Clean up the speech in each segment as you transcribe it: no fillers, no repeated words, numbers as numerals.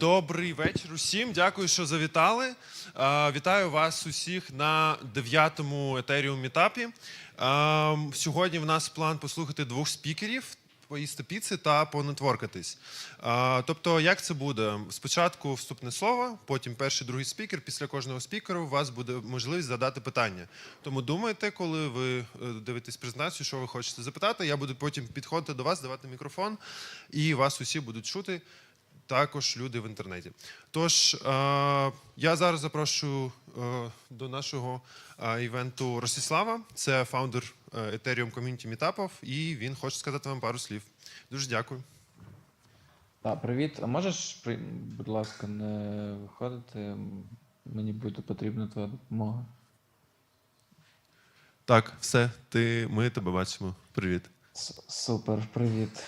Добрий вечір усім. Дякую, що завітали. Вітаю вас усіх на 9-му Ethereum мітапі. Сьогодні в нас план послухати двох спікерів, поїсти піци та понетворкатись. Тобто, як це буде? Спочатку вступне слово, потім перший, другий спікер. Після кожного спікера у вас буде можливість задати питання. Тому думайте, коли ви дивитесь презентацію, що ви хочете запитати. Я буду потім підходити до вас, давати мікрофон, і вас усі будуть чути. Також люди в інтернеті. Тож, я зараз запрошую до нашого івенту Ростислава. Це фаундер Ethereum Community Meetup, і він хоче сказати вам пару слів. Дуже дякую. Привіт. А можеш, будь ласка, не виходити? Мені буде потрібна твоя допомога. Так, все, ми тебе бачимо. Привіт. Супер, привіт.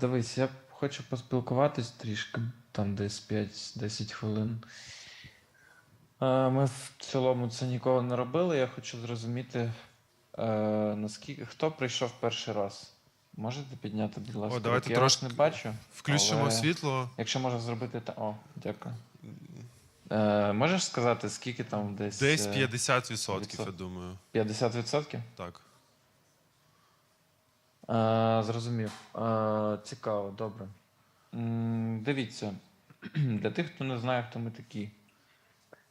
Дивись, я хочу поспілкуватись трішки, там десь 5-10 хвилин. Ми в цілому це ніколи не робили. Я хочу зрозуміти, наскільки хто прийшов перший раз. Можете підняти, будь ласка? Давайте я трошки вас не бачу. Включимо світло. Якщо можна зробити, дякую. Можеш сказати, скільки там десь? Десь 50%, я думаю. 50%? Так. Зрозумів. Цікаво, добре. Дивіться, для тих, хто не знає, хто ми такі,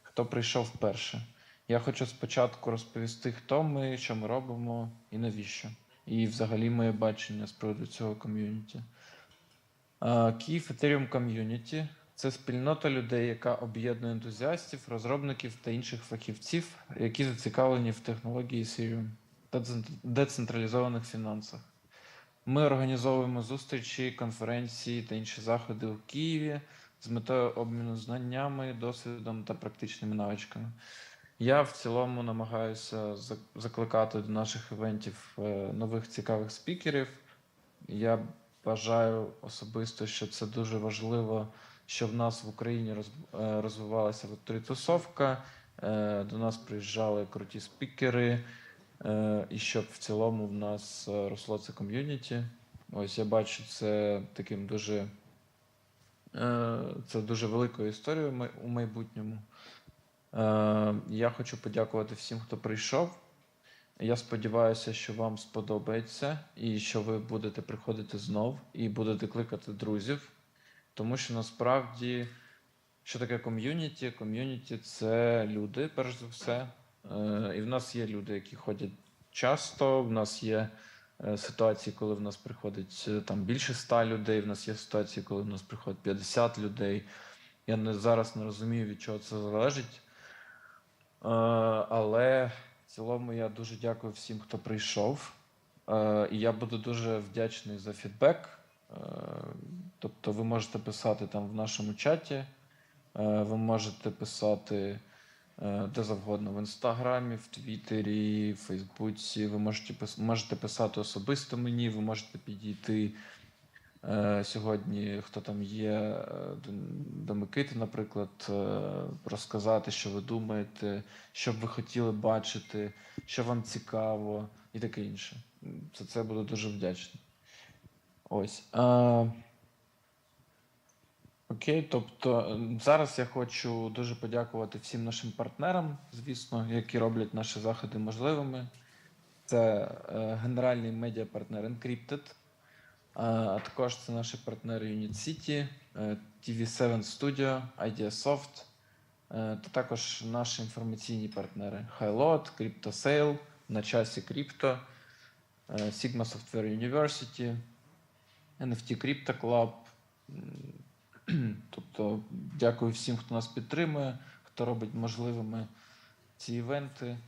хто прийшов вперше, я хочу спочатку розповісти, хто ми, що ми робимо і навіщо. І взагалі моє бачення з приводу цього ком'юніті. Kyiv Ethereum Community – це спільнота людей, яка об'єднує ентузіастів, розробників та інших фахівців, які зацікавлені в технології Ethereum та децентралізованих фінансах. Ми організовуємо зустрічі, конференції та інші заходи у Києві з метою обміну знаннями, досвідом та практичними навичками. Я в цілому намагаюся закликати до наших івентів нових цікавих спікерів. Я вважаю особисто, що це дуже важливо, що в нас в Україні розвивалася тусовка, до нас приїжджали круті спікери, і щоб в цілому в нас росло це ком'юніті. Ось я бачу це таким дуже великою історією у майбутньому. Я хочу подякувати всім, хто прийшов. Я сподіваюся, що вам сподобається і що ви будете приходити знов і будете кликати друзів. Тому що насправді, що таке ком'юніті? Ком'юніті – це люди, перш за все. І в нас є люди, які ходять часто, в нас є ситуації, коли в нас приходить там більше 100 людей, в нас є ситуації, коли в нас приходить 50 людей. Я зараз не розумію, від чого це залежить. Але в цілому я дуже дякую всім, хто прийшов. І я буду дуже вдячний за фідбек. Тобто ви можете писати там в нашому чаті, ви можете писати де завгодно, в Інстаграмі, в Твіттері, в Фейсбуці, ви можете писати особисто мені, ви можете підійти сьогодні, хто там є, до Микити, наприклад, розказати, що ви думаєте, що б ви хотіли бачити, що вам цікаво і таке інше. За це буду дуже вдячний. Ось. Окей, тобто зараз я хочу дуже подякувати всім нашим партнерам, звісно, які роблять наші заходи можливими. Це генеральний медіапартнер Encrypted, а також це наші партнери Unit City, TV7 Studio, IdeaSoft, та також наші інформаційні партнери HighLoad, CryptoSale, На часі Crypto, Sigma Software University, NFT Crypto Club. Тобто дякую всім, хто нас підтримує, хто робить можливими ці івенти.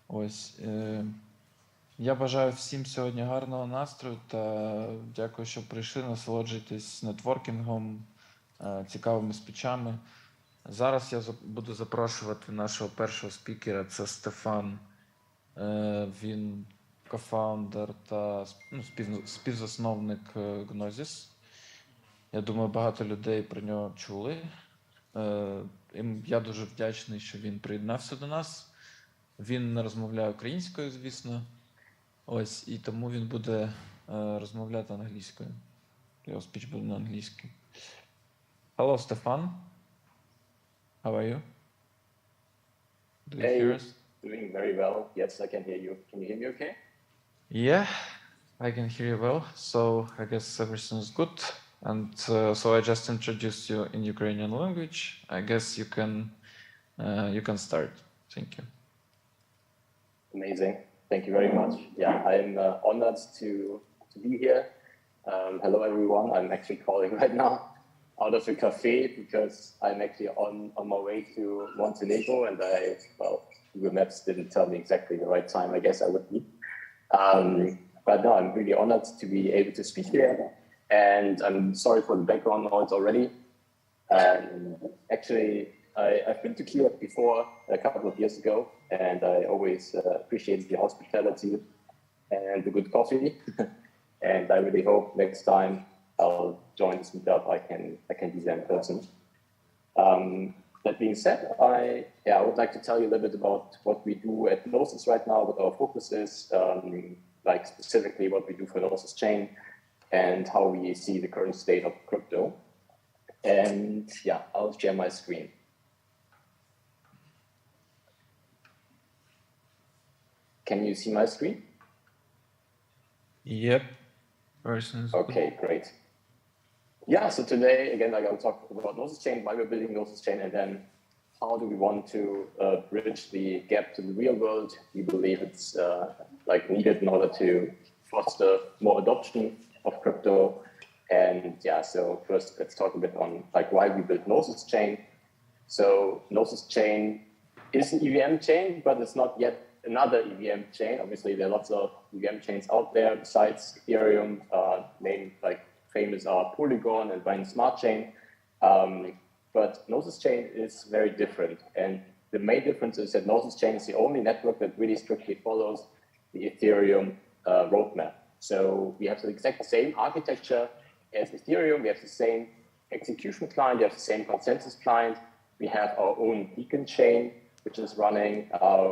Ось. Я бажаю всім сьогодні гарного настрою та дякую, що прийшли, насолоджуйтесь нетворкінгом, цікавими спічами. Зараз я буду запрошувати нашого першого спікера, це Стефан. Він кофаундер та співзасновник Gnosis. Я думаю, багато людей про нього чули. Я дуже вдячний, що він приєднався до нас. Він не розмовляє українською, звісно. Ось, і тому він буде розмовляти англійською. Його спіч буде на англійській. Hello, Stefan. How are you? Do you Hey, hear us? doing very well. Yes, I can hear you. Can you hear me okay? Yeah, I can hear you well. So I guess everything is good. And so I just introduced you in Ukrainian language. I guess you can start. Thank you. Amazing. Thank you very much. Yeah, I'm honored to be here. Hello, everyone. I'm actually calling right now out of a cafe because I'm actually on my way to Montenegro, and Google Maps didn't tell me exactly the right time I guess I would be. But no, I'm really honored to be able to speak here, and I'm sorry for the background noise already. Actually, I've been to Kyiv before a couple of years ago, and I always appreciated the hospitality and the good coffee. And I really hope next time I'll join this meetup, I can be there in person. That being said, I would like to tell you a little bit about what we do at Gnosis right now, what our focus is, like specifically what we do for Gnosis chain, and how we see the current state of crypto. And yeah, I'll share my screen. Can you see my screen? Yep. Persons. Okay, great. Yeah, so today, again, I'll talk about Gnosis chain, why we're building Gnosis chain, and then how do we want to bridge the gap to the real world. We believe it's needed in order to foster more adoption of crypto. And yeah, so first let's talk a bit on why we built Gnosis chain. So Gnosis chain is an EVM chain, but it's not yet another EVM chain. Obviously, there are lots of EVM chains out there besides Ethereum. Named famous are Polygon and Binance Smart Chain. But Gnosis chain is very different. And the main difference is that Gnosis chain is the only network that really strictly follows the Ethereum roadmap. So we have the exact same architecture as Ethereum. We have the same execution client. We have the same consensus client. We have our own beacon chain, which is running,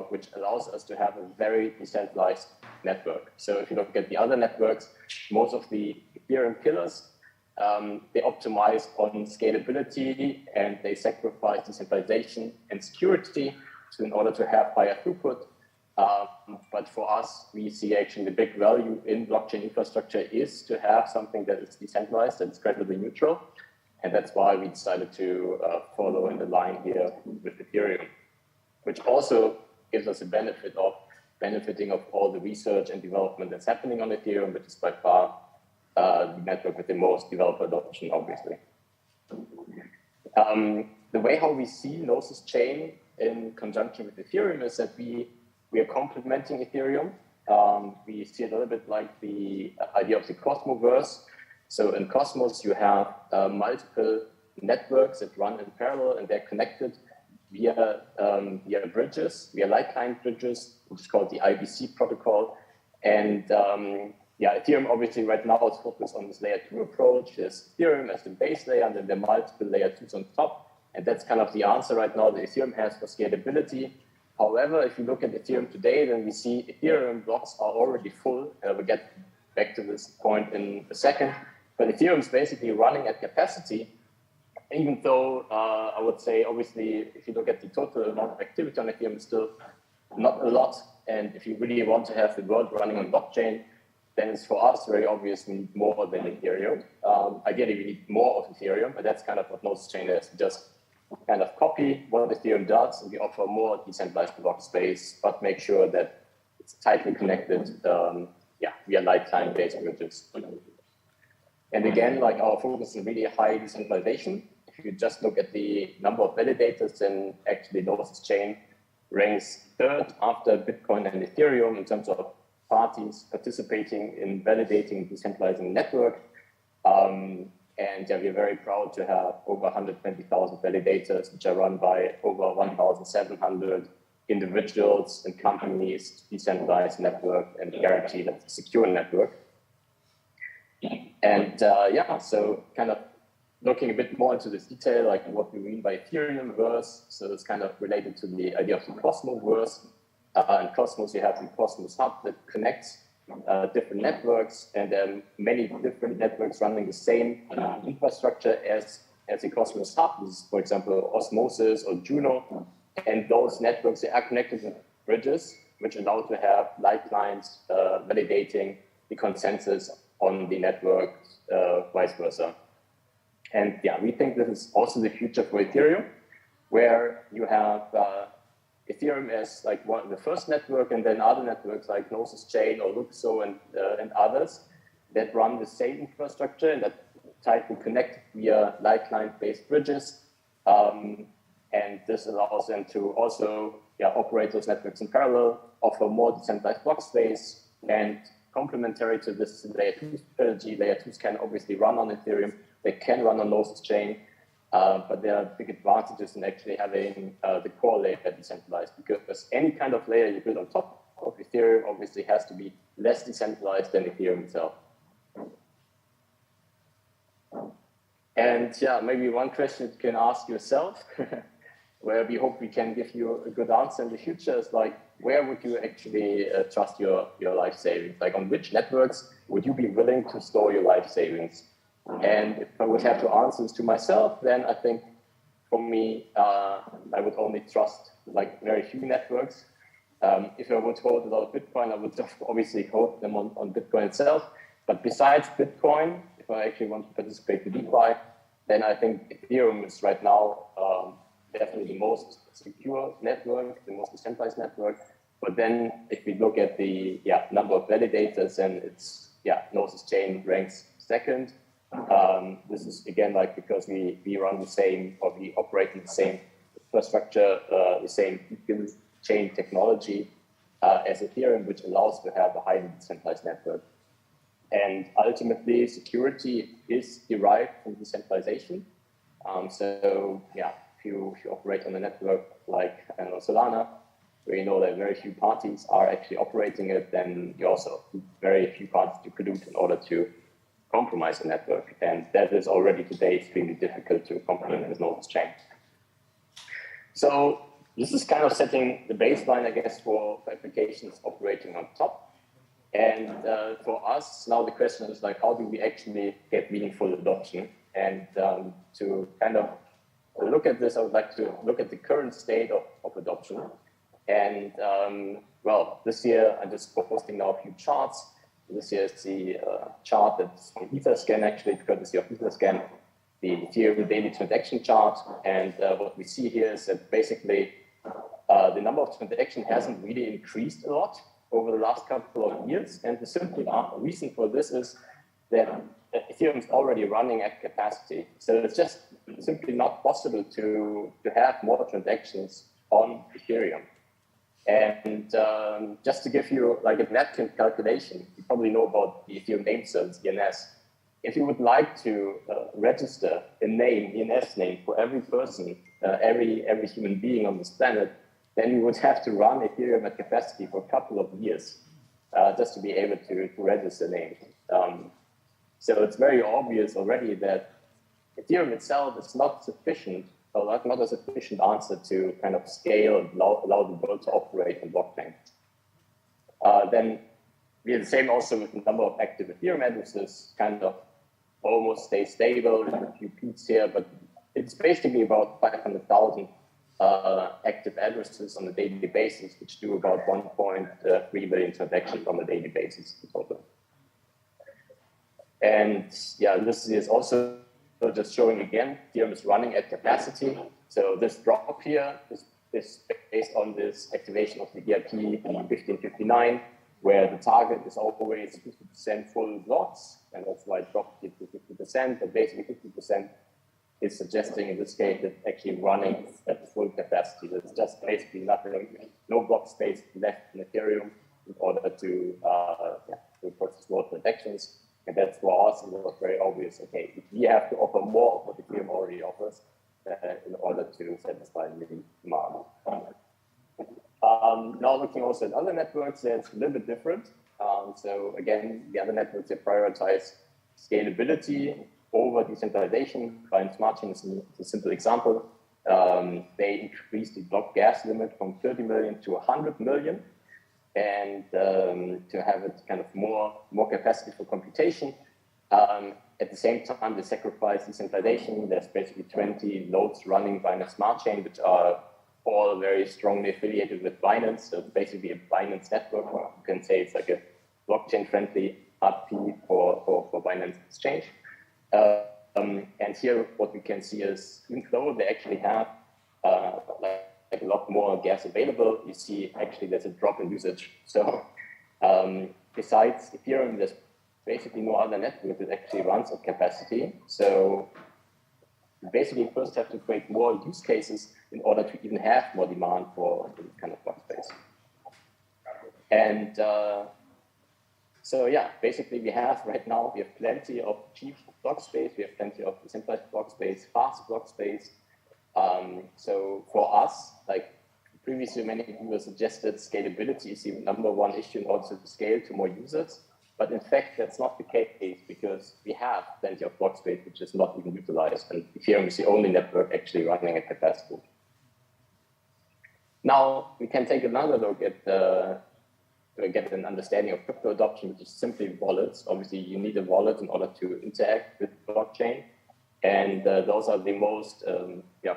which allows us to have a very decentralized network. So if you look at the other networks, most of the Ethereum pillars, they optimize on scalability and they sacrifice decentralization and security in order to have higher throughput. But for us, we see actually the big value in blockchain infrastructure is to have something that is decentralized and credibly neutral. And that's why we decided to follow in the line here with Ethereum, which also gives us a benefit of benefiting of all the research and development that's happening on Ethereum, which is by far the network with the most developer adoption, obviously. The way how we see Gnosis chain in conjunction with Ethereum is that we are complementing Ethereum. We see it a little bit like the idea of the Cosmoverse. So in Cosmos, you have multiple networks that run in parallel and they're connected via bridges, via light-line bridges, which is called the IBC protocol. And Ethereum obviously right now is focused on this layer 2 approach. There's Ethereum as the base layer, and then there are multiple layer 2s on top. And that's kind of the answer right now that Ethereum has for scalability. However, if you look at Ethereum today, then we see Ethereum blocks are already full. We'll get back to this point in a second. But Ethereum is basically running at capacity, even though I would say, obviously, if you look at the total amount of activity on Ethereum, it's still not a lot. And if you really want to have the world running on blockchain, then it's for us very obvious we need more than Ethereum. Ideally, we need more of Ethereum, but that's kind of what Gnosis chain is. Just kind of copy what Ethereum does, and we offer more decentralized block space, but make sure that it's tightly connected via light-time based bridges. And again, our focus is really high decentralization. If you just look at the number of validators, then actually Gnosis chain ranks third after Bitcoin and Ethereum in terms of parties participating in validating decentralizing network. We're very proud to have over 120,000 validators, which are run by over 1,700 individuals and companies, decentralized network, and guarantee that it's a secure network. And so kind of looking a bit more into this detail, like what we mean by Ethereum verse. So it's kind of related to the idea of the Cosmoverse. In Cosmos, you have the Cosmos Hub that connects different networks, and then many different networks running the same infrastructure as as a Cosmos hub. This is, for example, Osmosis or Juno. And those networks, they are connected with bridges, which allow to have light clients validating the consensus on the network, vice versa. And yeah, we think this is also the future for Ethereum, where you have Ethereum as like the first network, and then other networks like Gnosis Chain or Luxo and others that run the same infrastructure and that tightly connect via light client-based bridges. And this allows them to also operate those networks in parallel, offer more decentralized block space, and complementary to this layer 2 strategy. Layer 2s can obviously run on Ethereum. They can run on Gnosis Chain, but there are big advantages in actually having the core layer decentralized, because any kind of layer you build on top of Ethereum obviously has to be less decentralized than Ethereum itself. And yeah, maybe one question you can ask yourself, where we hope we can give you a good answer in the future, is like, where would you actually trust your life savings? Like, on which networks would you be willing to store your life savings? And if I would have to answer this to myself, then I think for me, I would only trust like very few networks. If I would hold a lot of Bitcoin, I would obviously hold them on Bitcoin itself. But besides Bitcoin, if I actually want to participate in DeFi, then I think Ethereum is right now definitely the most secure network, the most decentralized network. But then if we look at the number of validators, and it's Gnosis Chain ranks second. This is again like because we run the same, or we operate in the same infrastructure, the same chain technology as Ethereum, which allows to have a highly decentralized network. And ultimately, security is derived from decentralization. So if you operate on a network like Solana, where you know that very few parties are actually operating it, then you also very few parties to pollute in order to compromise the network. And that is already today extremely difficult to complement with Gnosis Chain. So this is kind of setting the baseline, I guess, for applications operating on top. And for us, now the question is like, how do we actually get meaningful adoption? And to kind of look at this, I would like to look at the current state of adoption. And well, this year I'm just posting now a few charts. This here is the chart that's from Etherscan, actually, courtesy of Etherscan, the Ethereum daily transaction chart. And what we see here is that basically the number of transactions hasn't really increased a lot over the last couple of years. And the simple reason for this is that Ethereum is already running at capacity. So it's just simply not possible to have more transactions on Ethereum. And just to give you like a napkin calculation, you probably know about the Ethereum name service, ENS. If you would like to register a name, ENS name, for every person, every human being on this planet, then you would have to run Ethereum at capacity for a couple of years just to be able to register names. So it's very obvious already that Ethereum itself is not sufficient, or not a sufficient answer to kind of scale and allow the world to operate on blockchain. Then we have the same also with the number of active Ethereum addresses, kind of almost stay stable, a few peaks here, but it's basically about 500,000 active addresses on a daily basis, which do about 1.3 million transactions on a daily basis in total. And this is also just showing again, Ethereum is running at capacity. So this drop here is based on this activation of the EIP 1559, where the target is always 50% full blocks, and that's why it dropped to 50%, but basically 50% is suggesting in this case that actually running at full capacity. There's just basically nothing, no block space left in Ethereum in order to process more transactions. And that's for us, it was very obvious, okay, we have to offer more of what Ethereum already offers in order to satisfy the demand. Now looking also at other networks, it's a little bit different. So again, the other networks, they prioritize scalability over decentralization. Client Smart Chain is a simple example. They increased the block gas limit from 30 million to 100 million. And to have it kind of more capacity for computation. at the same time, they sacrifice decentralization. There's basically 20 nodes running Binance Smart Chain, which are all very strongly affiliated with Binance. So it's basically a Binance network. You can say it's like a blockchain-friendly RP for Binance Exchange. And here, what we can see is, even though they actually have like a lot more gas available, you see actually there's a drop in usage. So besides Ethereum, there's basically no other network that actually runs at capacity. So you basically first have to create more use cases in order to even have more demand for this kind of block space. And so yeah, basically we have plenty of cheap block space, we have plenty of decentralized block space, fast block space. So for us, like previously many people suggested, scalability is the number one issue in order to scale to more users. But in fact, that's not the case because we have plenty of block space which is not even utilized, and Ethereum is the only network actually running at capacity. Now we can take another look at to get an understanding of crypto adoption, which is simply wallets. Obviously, you need a wallet in order to interact with blockchain, and those are the most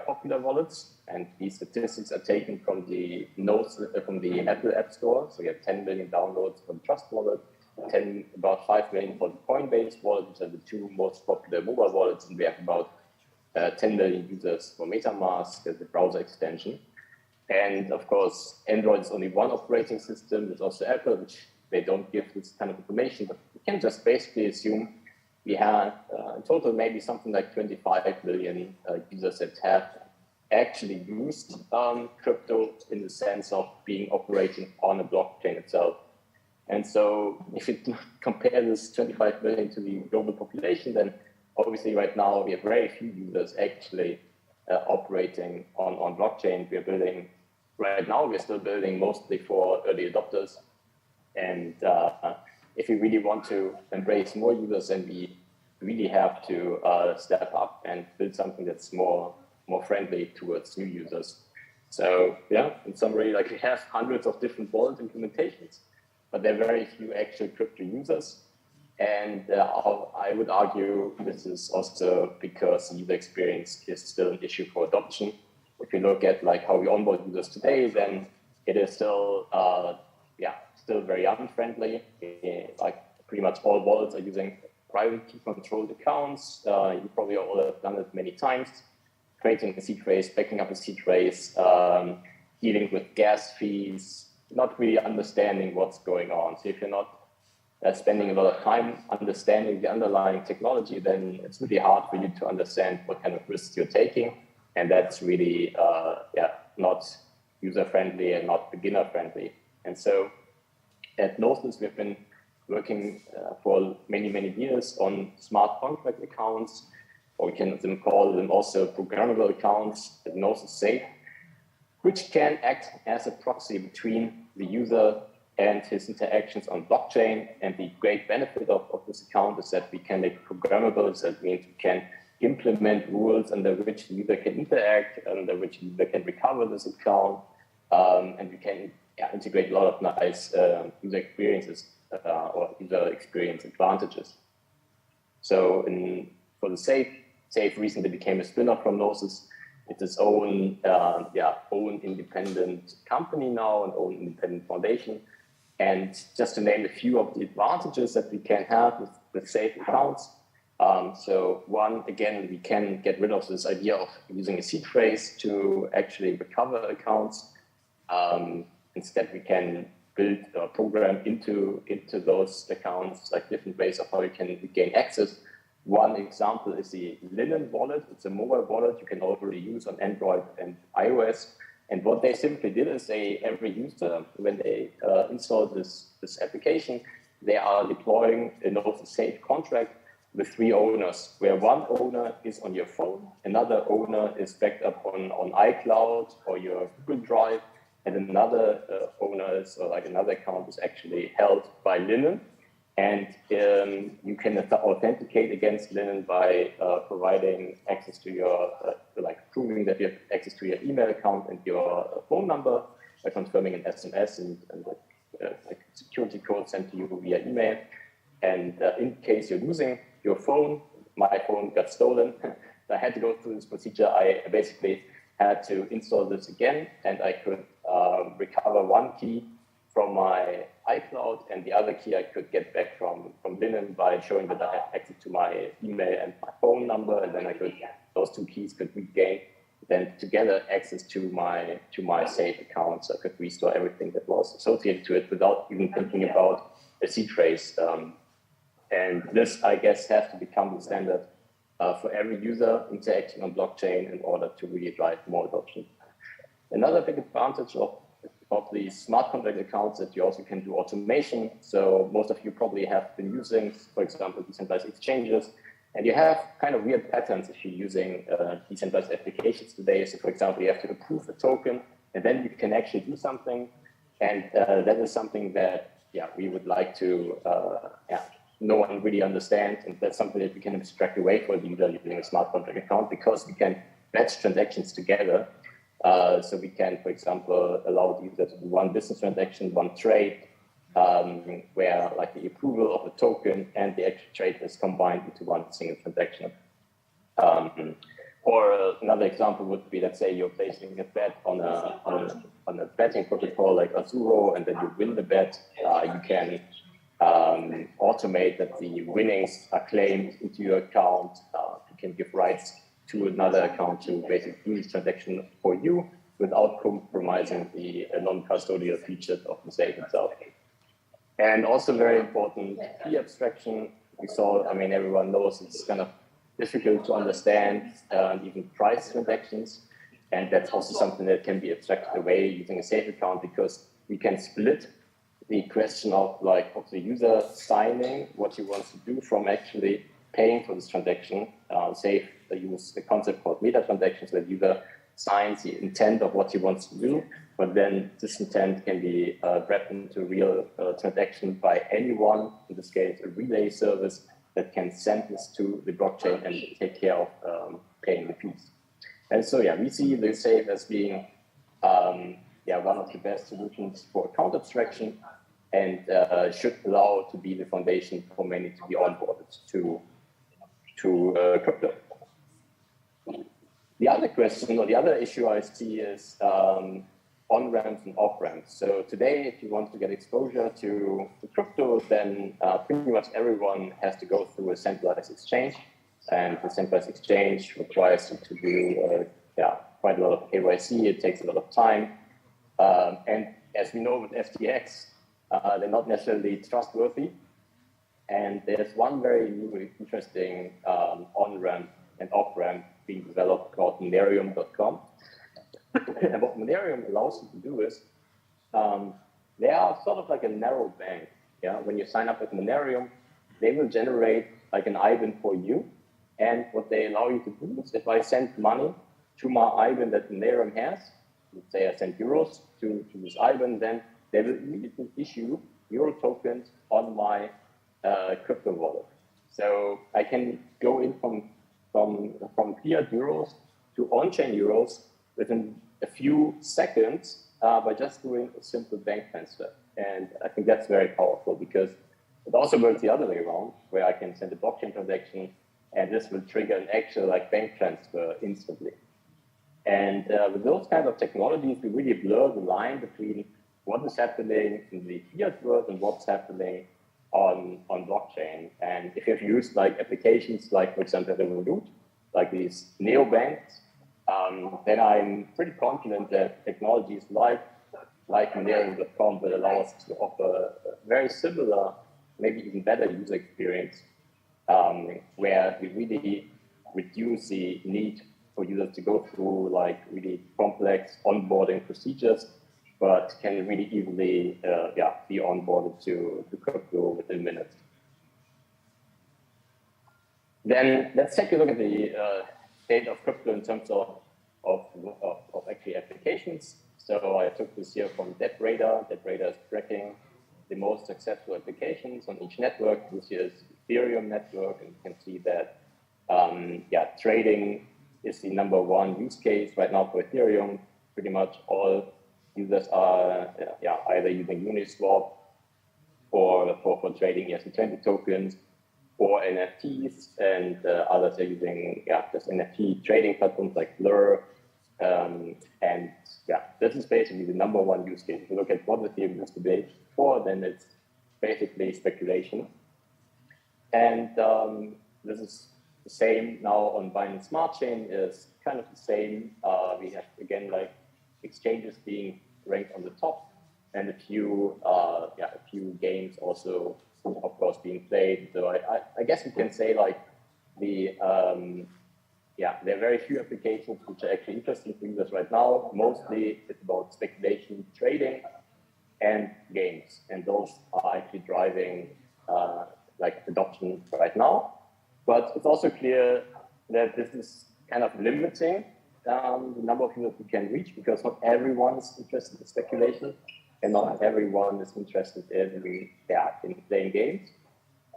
popular wallets. And these statistics are taken from the notes from the Apple App Store. So you have 10 million downloads for the Trust Wallet, about 5 million for the Coinbase wallet, which are the two most popular mobile wallets, and we have about 10 million users for MetaMask as the browser extension. And of course, Android is only one operating system. There's also Apple, which they don't give this kind of information, but we can just basically assume we have in total maybe something like 25 million users that have actually used crypto in the sense of being operating on a blockchain itself. And so if you compare this 25 million to the global population, then obviously right now we have very few users actually operating on blockchain. We're still building mostly for early adopters. And if we really want to embrace more users, then we really have to step up and build something that's more friendly towards new users. So yeah, in summary, like we have hundreds of different wallet implementations, but there are very few actual crypto users. And I would argue this is also because user experience is still an issue for adoption. If you look at like how we onboard users today, then it is still still very unfriendly. Like pretty much all wallets are using private key controlled accounts. You probably all have done it many times. Creating a seed phrase, backing up a seed phrase, dealing with gas fees, not really understanding what's going on. So if you're not spending a lot of time understanding the underlying technology, then it's really hard for you to understand what kind of risks you're taking. And that's really not user-friendly and not beginner-friendly. And so at Gnosis, we've been working for many years on smart contract accounts, or we can call them also programmable accounts at Gnosis Safe, which can act as a proxy between the user and his interactions on blockchain. And the great benefit of this account is that we can make programmable. So that means we can implement rules under which the user can interact, under which the user can recover this account, and we can integrate a lot of nice user experiences or user experience advantages. So for the Safe recently became a spin-off from Gnosis. It's its own independent company now, an own independent foundation. And just to name a few of the advantages that we can have with Safe accounts. So one, again, we can get rid of this idea of using a seed phrase to actually recover accounts. Instead, we can build a program into those accounts, like different ways of how you can regain access. One example is the Linen wallet. It's a mobile wallet you can already use on Android and iOS. And what they simply did is every user, when they install this application, they are deploying a Gnosis Safe contract with 3 owners, where one owner is on your phone, another owner is backed up on iCloud or your Google Drive, and another another account is actually held by Linen. And you can authenticate against Linen by providing access to your, proving that you have access to your email account and your phone number by confirming an SMS and security code sent to you via email. And in case you're losing your phone, my phone got stolen. I had to go through this procedure. I basically had to install this again, and I could recover one key from my iCloud, and the other key I could get back from Linen by showing that I had access to my email and my phone number, and then those two keys could regain then together access to my safe account, so I could restore everything that was associated to it without even thinking about a seed phrase. And this, I guess, has to become the standard for every user interacting on blockchain in order to really drive more adoption. Another big advantage of the smart contract accounts that you also can do automation. So most of you probably have been using, for example, decentralized exchanges, and you have kind of weird patterns if you're using decentralized applications today. So for example, you have to approve a token, and then you can actually do something. And that is something that, we would like to, no one really understands. And that's something that we can abstract away for the user using a smart contract account, because we can batch transactions together. So we can, for example, allow the user to do one business transaction, one trade, where like the approval of a token and the actual trade is combined into one single transaction. Or another example would be, let's say you're placing a bet on a betting protocol like Azuro, and then you win the bet. You can automate that the winnings are claimed into your account. You can give rights to another account to basically do this transaction for you without compromising the non-custodial features of the safe itself. And also very important, key abstraction. We saw, everyone knows it's kind of difficult to understand and even price transactions. And that's also something that can be abstracted away using a safe account, because we can split the question of the user signing what he wants to do from actually paying for this transaction. Safe use the concept called meta transactions, where the user signs the intent of what he wants to do, but then this intent can be wrapped into a real transaction by anyone, in this case, a relay service that can send this to the blockchain and take care of paying the fees. And so, we see the safe as being one of the best solutions for account abstraction, and should allow to be the foundation for many to be onboarded to crypto. The other question, or the other issue I see, is on-ramps and off-ramps. So today, if you want to get exposure to crypto, then pretty much everyone has to go through a centralized exchange. And the centralized exchange requires you to do quite a lot of KYC. It takes a lot of time. And as we know with FTX, they're not necessarily trustworthy. And there's one very new, interesting on-ramp and off-ramp being developed called Monerium.com. And what Monerium allows you to do is, they are sort of like a narrow bank. When you sign up with Monerium, they will generate like an IBAN for you. And what they allow you to do is, if I send money to my IBAN that Monerium has, let's say I send euros to this IBAN, then they will immediately issue euro tokens on my crypto wallet. So I can go in from fiat euros to on-chain euros within a few seconds by just doing a simple bank transfer. And I think that's very powerful, because it also works the other way around, where I can send a blockchain transaction and this will trigger an actual bank transfer instantly. And with those kinds of technologies, we really blur the line between what is happening in the fiat world and what's happening on blockchain. And if you've used applications like, for example, Revolut, like these neobanks, then I'm pretty confident that technologies like Monerium.com will allow us to offer a very similar, maybe even better user experience, where we really reduce the need for users to go through really complex onboarding procedures, but can really easily be onboarded to crypto within minutes. Then let's take a look at the state of crypto in terms of actually applications. So I took this here from DebRadar. DebRadar is tracking the most successful applications on each network. This here is Ethereum network, and you can see that trading is the #1 use case right now for Ethereum. Pretty much all users are either using Uniswap for trading ERC20 tokens, for NFTs, and others are using just NFT trading platforms like Blur. And this is basically the number one use case. If you look at what Ethereum used to be before, then it's basically speculation. And this is the same now on Binance Smart Chain, is kind of the same. We have, again, like exchanges being ranked on the top, and a few games also, of course, being played. So I guess we can say like there are very few applications which are actually interesting for users right now. Mostly it's about speculation, trading, and games, and those are actually driving like adoption right now. But it's also clear that this is kind of limiting the number of users we can reach, because not everyone is interested in speculation, and not everyone is interested in playing games.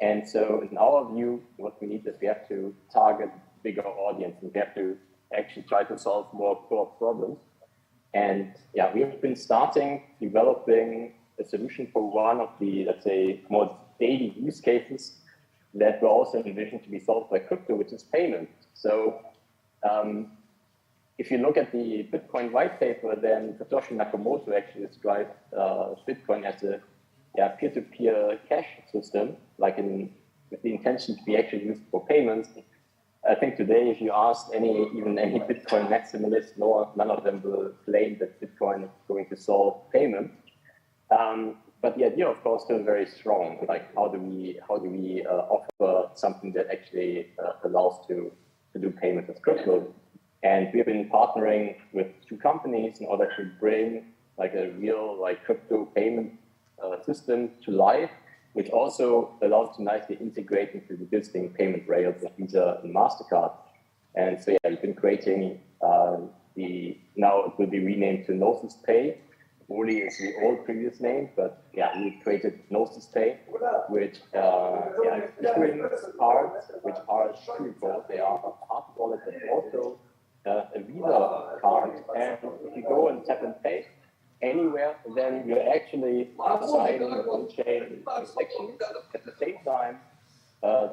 And so in our view, what we need is we have to target bigger audience, and we have to actually try to solve more core problems. And we have been developing a solution for one of the, let's say, more daily use cases that were also envisioned to be solved by crypto, which is payment. So if you look at the Bitcoin white paper, then Satoshi Nakamoto actually described Bitcoin as a peer-to-peer cash system, like with the intention to be actually used for payments. I think today, if you ask even any Bitcoin maximalist, none of them will claim that Bitcoin is going to solve payment. But the idea, of course, is still very strong. Like, how do we offer something that actually allows to do payment as crypto? And we've been partnering with two companies in order to bring like a real crypto payment system to life, which also allows to nicely integrate into the existing payment rails of Visa and MasterCard. And so we've been creating now it will be renamed to Gnosis Pay. Wooly is the old previous name, but we created Gnosis Pay, which issuing cards, which are true. They are a hard wallet, but also a Visa card. And if you go and tap and pay anywhere, then you're actually signing an on-chain transaction. At the same time,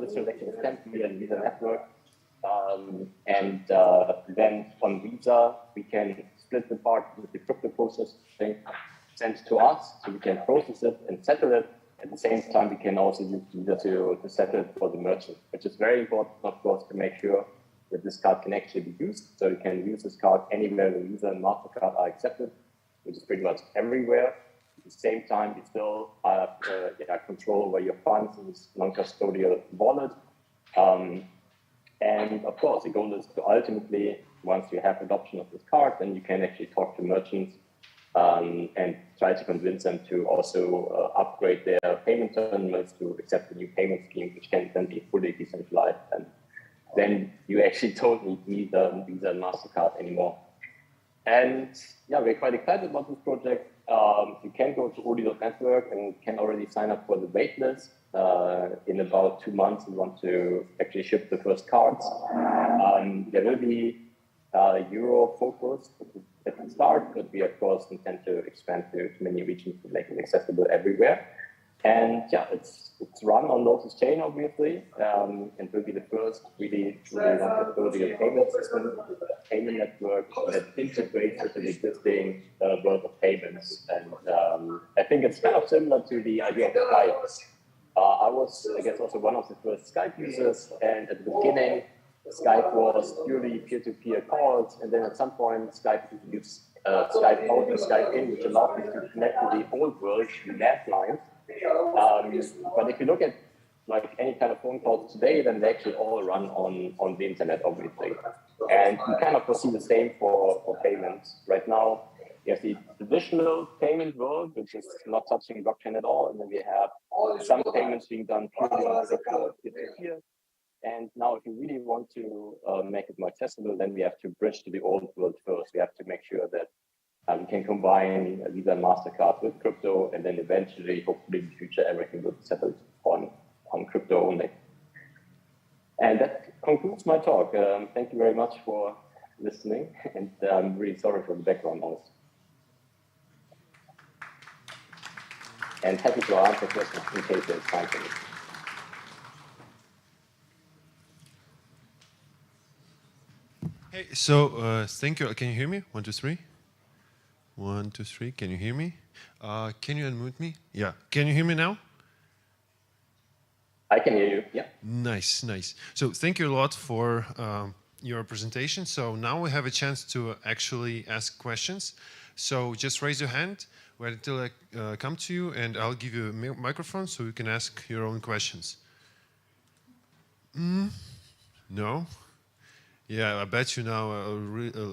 this transaction is sent via the Visa network. And then on Visa, we can split the part with the crypto processing sent to us, so we can process it and settle it. At the same time, we can also use Visa to settle it for the merchant, which is very important, of course, to make sure that this card can actually be used. So you can use this card anywhere where Visa and MasterCard are accepted, which is pretty much everywhere. At the same time, you still have control over your funds in this non-custodial wallet. And of course, the goal is to ultimately, once you have adoption of this card, then you can actually talk to merchants and try to convince them to also upgrade their payment terminals to accept the new payment scheme, which can then be fully decentralized. And then you actually don't need Visa and MasterCard anymore. And we're quite excited about this project. You can go to Odi.network and can already sign up for the waitlist. In about 2 months, we want to actually ship the first cards. There will be Euro focus at the start, but we of course intend to expand to many regions to make it accessible everywhere. And it's run on Lotus Chain, obviously, and will be the first really non-custodial payment system, payment network that integrates with the existing world of payments. And I think it's kind of similar to the idea of Skype. I was, I guess, also one of the first Skype users, and at the beginning, Skype was purely peer-to-peer calls, and then at some point, Skype introduced Skype out and Skype in, which allowed me to connect to the old world, the landlines. But if you look at like any kind of phone calls today, then they actually all run on the internet, obviously. And we kind of foresee the same for payments. Right now, you have the traditional payment world, which is not touching blockchain at all, and then we have some payments being done purely on peer-to-peer. And now, if you really want to make it more accessible, then we have to bridge to the old world first. We have to make sure that we can combine Visa and MasterCard with crypto, and then eventually, hopefully in the future, everything will be settled on crypto only. And that concludes my talk. Thank you very much for listening, and I'm really sorry for the background noise. And happy to answer questions in case there's time for it. Hey, so thank you. Can you hear me? 1, 2, 3. 1, 2, 3. Can you hear me? Can you unmute me? Yeah. Can you hear me now? I can hear you. Yeah. Nice, nice. So thank you a lot for your presentation. So now we have a chance to actually ask questions. So just raise your hand, wait until I come to you, and I'll give you a microphone so you can ask your own questions. No? Yeah, I bet you now are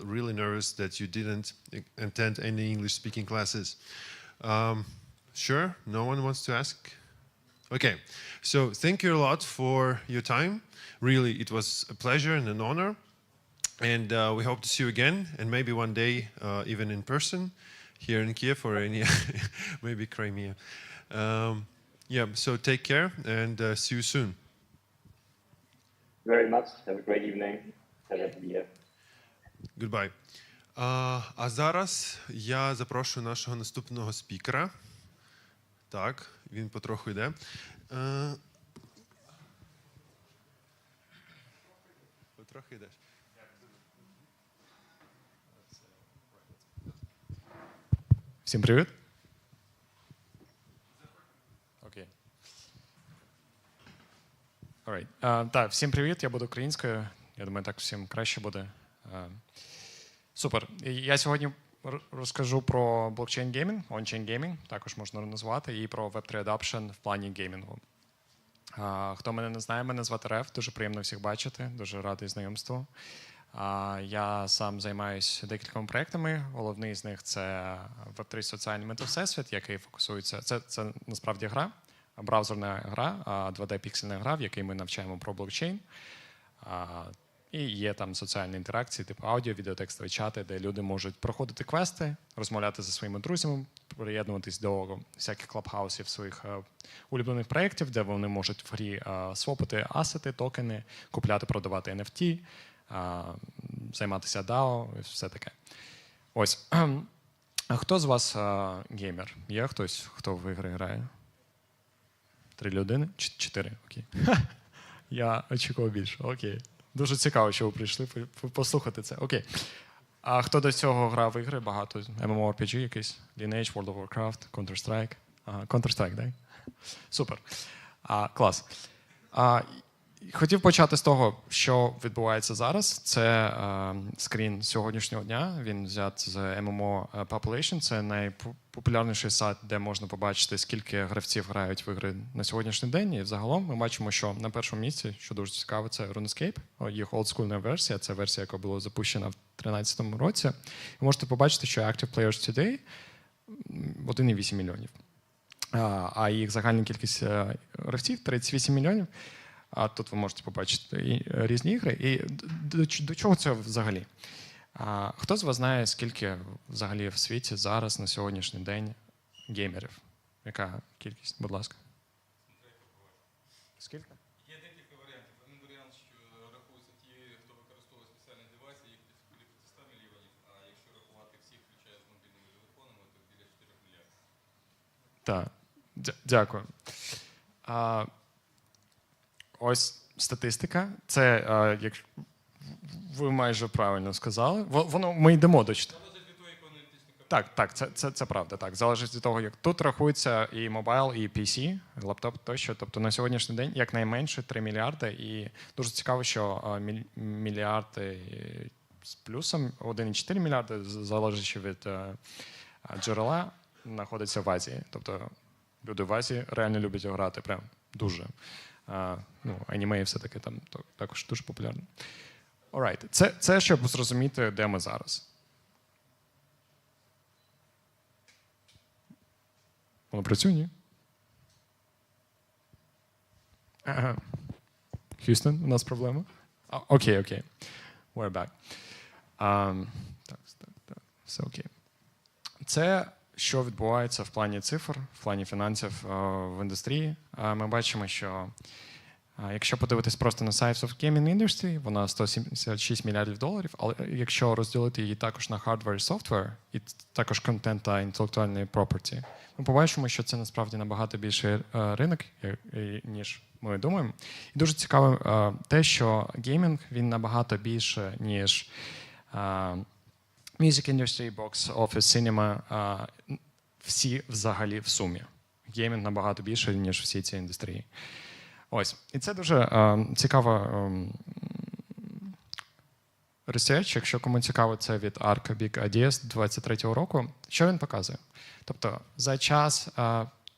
really nervous that you didn't attend any English-speaking classes. Sure? No one wants to ask? Okay, so thank you a lot for your time. Really, it was a pleasure and an honor. And we hope to see you again, and maybe one day even in person, here in Kyiv or any, maybe Crimea. Yeah, so take care and see you soon. Very much. Have a great evening. Pleasure to be here. Goodbye. А зараз я запрошую нашого наступного спікера. Так, він потроху йде. Потроху йдеш. Всім привіт. Окей. Alright. Так, всім привіт, я буду українською. Я думаю, так всім краще буде. Супер. Я сьогодні розкажу про блокчейн-геймінг, ончейн геймінг, також можна назвати, і про Web3 адопшн в плані геймінгу. Хто мене не знає, мене звати Рев, дуже приємно всіх бачити, дуже радий знайомству. Я сам займаюся декількома проєктами. Головний з них це Web3 соціальний метавсесвіт, який фокусується. Це насправді гра, браузерна гра, 2D-піксельна гра, в якій ми навчаємо про блокчейн. І є там соціальні інтеракції, типу аудіо, відеотекстові чати, де люди можуть проходити квести, розмовляти зі своїми друзями, приєднуватись до всяких клабхаусів своїх улюблених проєктів, де вони можуть в грі свопити асети, токени, купляти, продавати NFT, займатися DAO і все таке. Ось. А хто з вас геймер? Є хтось, хто в ігри грає? 3 людини? 4? Окей. Я очікував більше. Окей. Дуже цікаво, що ви прийшли послухати це. Окей. А хто до цього грав в ігри? Багато. MMORPG якийсь? Lineage, World of Warcraft, Counter-Strike? Ага, Counter-Strike, так? Супер. Клас. Хотів почати з того, що відбувається зараз. Це скрін сьогоднішнього дня. Він взят з MMO Population. Це найпопулярніший сайт, де можна побачити, скільки гравців грають в ігри на сьогоднішній день. І взагалом ми бачимо, що на першому місці, що дуже цікаво, це RuneScape. Їх олдскульна версія. Це версія, яка була запущена в 2013 році. Ви можете побачити, що Active Players Today 1,8 мільйонів. А їх загальна кількість гравців 38 мільйонів. А тут ви можете побачити різні ігри. І до чого це взагалі? Хто з вас знає, скільки взагалі в світі зараз, на сьогоднішній день, геймерів? Яка кількість, будь ласка? Скільки? Є декілька варіантів. Один варіант, що рахуються ті, хто використовує спеціальні девайси, їх десь біля 500 мільйонів, а якщо рахувати всіх, включає з мобільними телефонами, то біля 4 мільярдів. Так, дякую. Ось статистика. Це, як ви майже правильно сказали, ми йдемо до чого. Залежить від того, яку аналітичну картину. Так, це правда. Так, залежить від того, як тут рахується і мобайл, і PC, лаптоп тощо. Тобто на сьогоднішній день якнайменше 3 мільярди. І дуже цікаво, що мільярди з плюсом 1,4 мільярди, залежачи від джерела, знаходяться в Азії. Тобто люди в Азії реально люблять грати, прям дуже. Аніме і все таке там також дуже популярно. Alright. Це щоб зрозуміти, де ми зараз. Воно працює, ні? Х'юстон, у нас проблема? Окей. We're back. Так, все окей. Це що відбувається в плані цифр, в плані фінансів в індустрії. Ми бачимо, що якщо подивитись просто на Size of Gaming Industry, вона 176 мільярдів доларів, але якщо розділити її також на hardware і software, і також контент та інтелектуальні property, ми побачимо, що це насправді набагато більший ринок, ніж ми думаємо. І дуже цікаво те, що геймінг, він набагато більше, ніж music industry, box office, cinema, всі взагалі в сумі. Геймінг набагато більше, ніж всі ці індустрії. Ось. І це дуже цікава research, якщо кому цікаво, це від Arca Big Ideas 23-го року. Що він показує? Тобто за час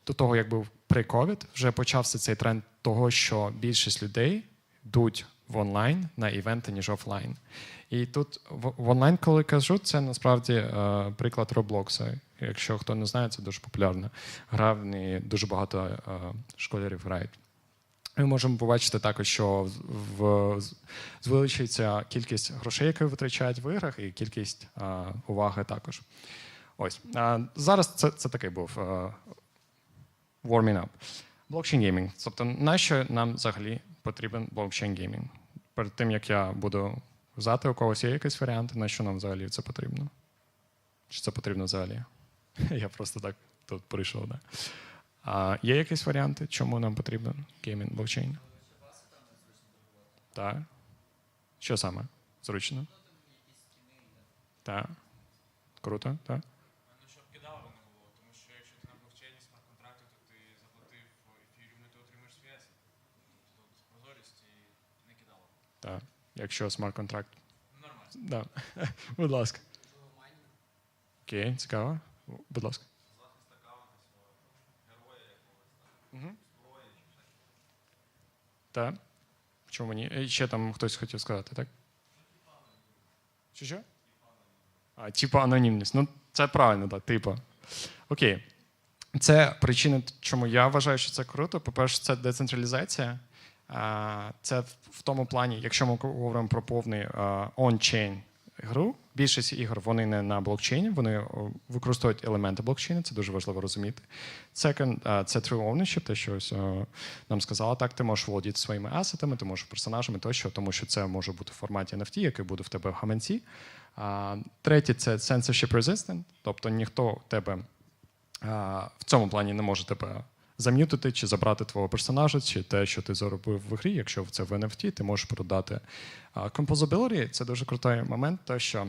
до того, як був pre-COVID, вже почався цей тренд того, що більшість людей йдуть в онлайн на івенти, ніж офлайн. І тут в онлайн, коли кажу, це насправді приклад Roblox. Якщо хто не знає, це дуже популярна гра, в неї дуже багато школярів грають. Ми можемо побачити також, що звеличується кількість грошей, які витрачають в іграх, і кількість уваги також. Ось. Зараз це такий був warming up. Блокчейн-геймінг. Тобто, нащо нам взагалі потрібен блокчейн-геймінг? Перед тим, як я буду казати, у когось є якийсь варіант, на що нам взагалі це потрібно? Чи це потрібно взагалі? Я просто так тут прийшов. Да? Є якісь варіанти, чому нам потрібен геймінг блокчейн? Так. Що саме? Зручно? Так. Круто, так. Ну, щоб кидало не було, тому що якщо ти на блокчейні смарт-контракти, то ти заплатив ефіріум, і ти отримаєш зв'язь. Тут прозорість і не кидало. Так. Якщо смарт-контракт. Нормально. Да. Будь ласка. Окей, цікаво. Будь ласка. Захист аккаунта свого, героя якогось, зброї чи всяке. Так. Чому ні? І ще там хтось хотів сказати, так? Що? Типа анонімність. Ну, це правильно, так, типа. Окей. Це причина, чому я вважаю, що це круто. По-перше, це децентралізація. Це в тому плані, якщо ми говоримо про повний ончейн гру, більшість ігор, вони не на блокчейні, вони використовують елементи блокчейну, це дуже важливо розуміти. Second, це true ownership, те, що ось, нам сказала, так, ти можеш володіти своїми асетами, ти можеш персонажами тощо, тому що це може бути в форматі NFT, який буде в тебе в гаманці. Третє, це censorship resistant, тобто ніхто тебе в цьому плані не може тебе зам'ютити чи забрати твого персонажа, чи те, що ти заробив в грі, якщо це в NFT, ти можеш продати. Composability – це дуже крутий момент, то що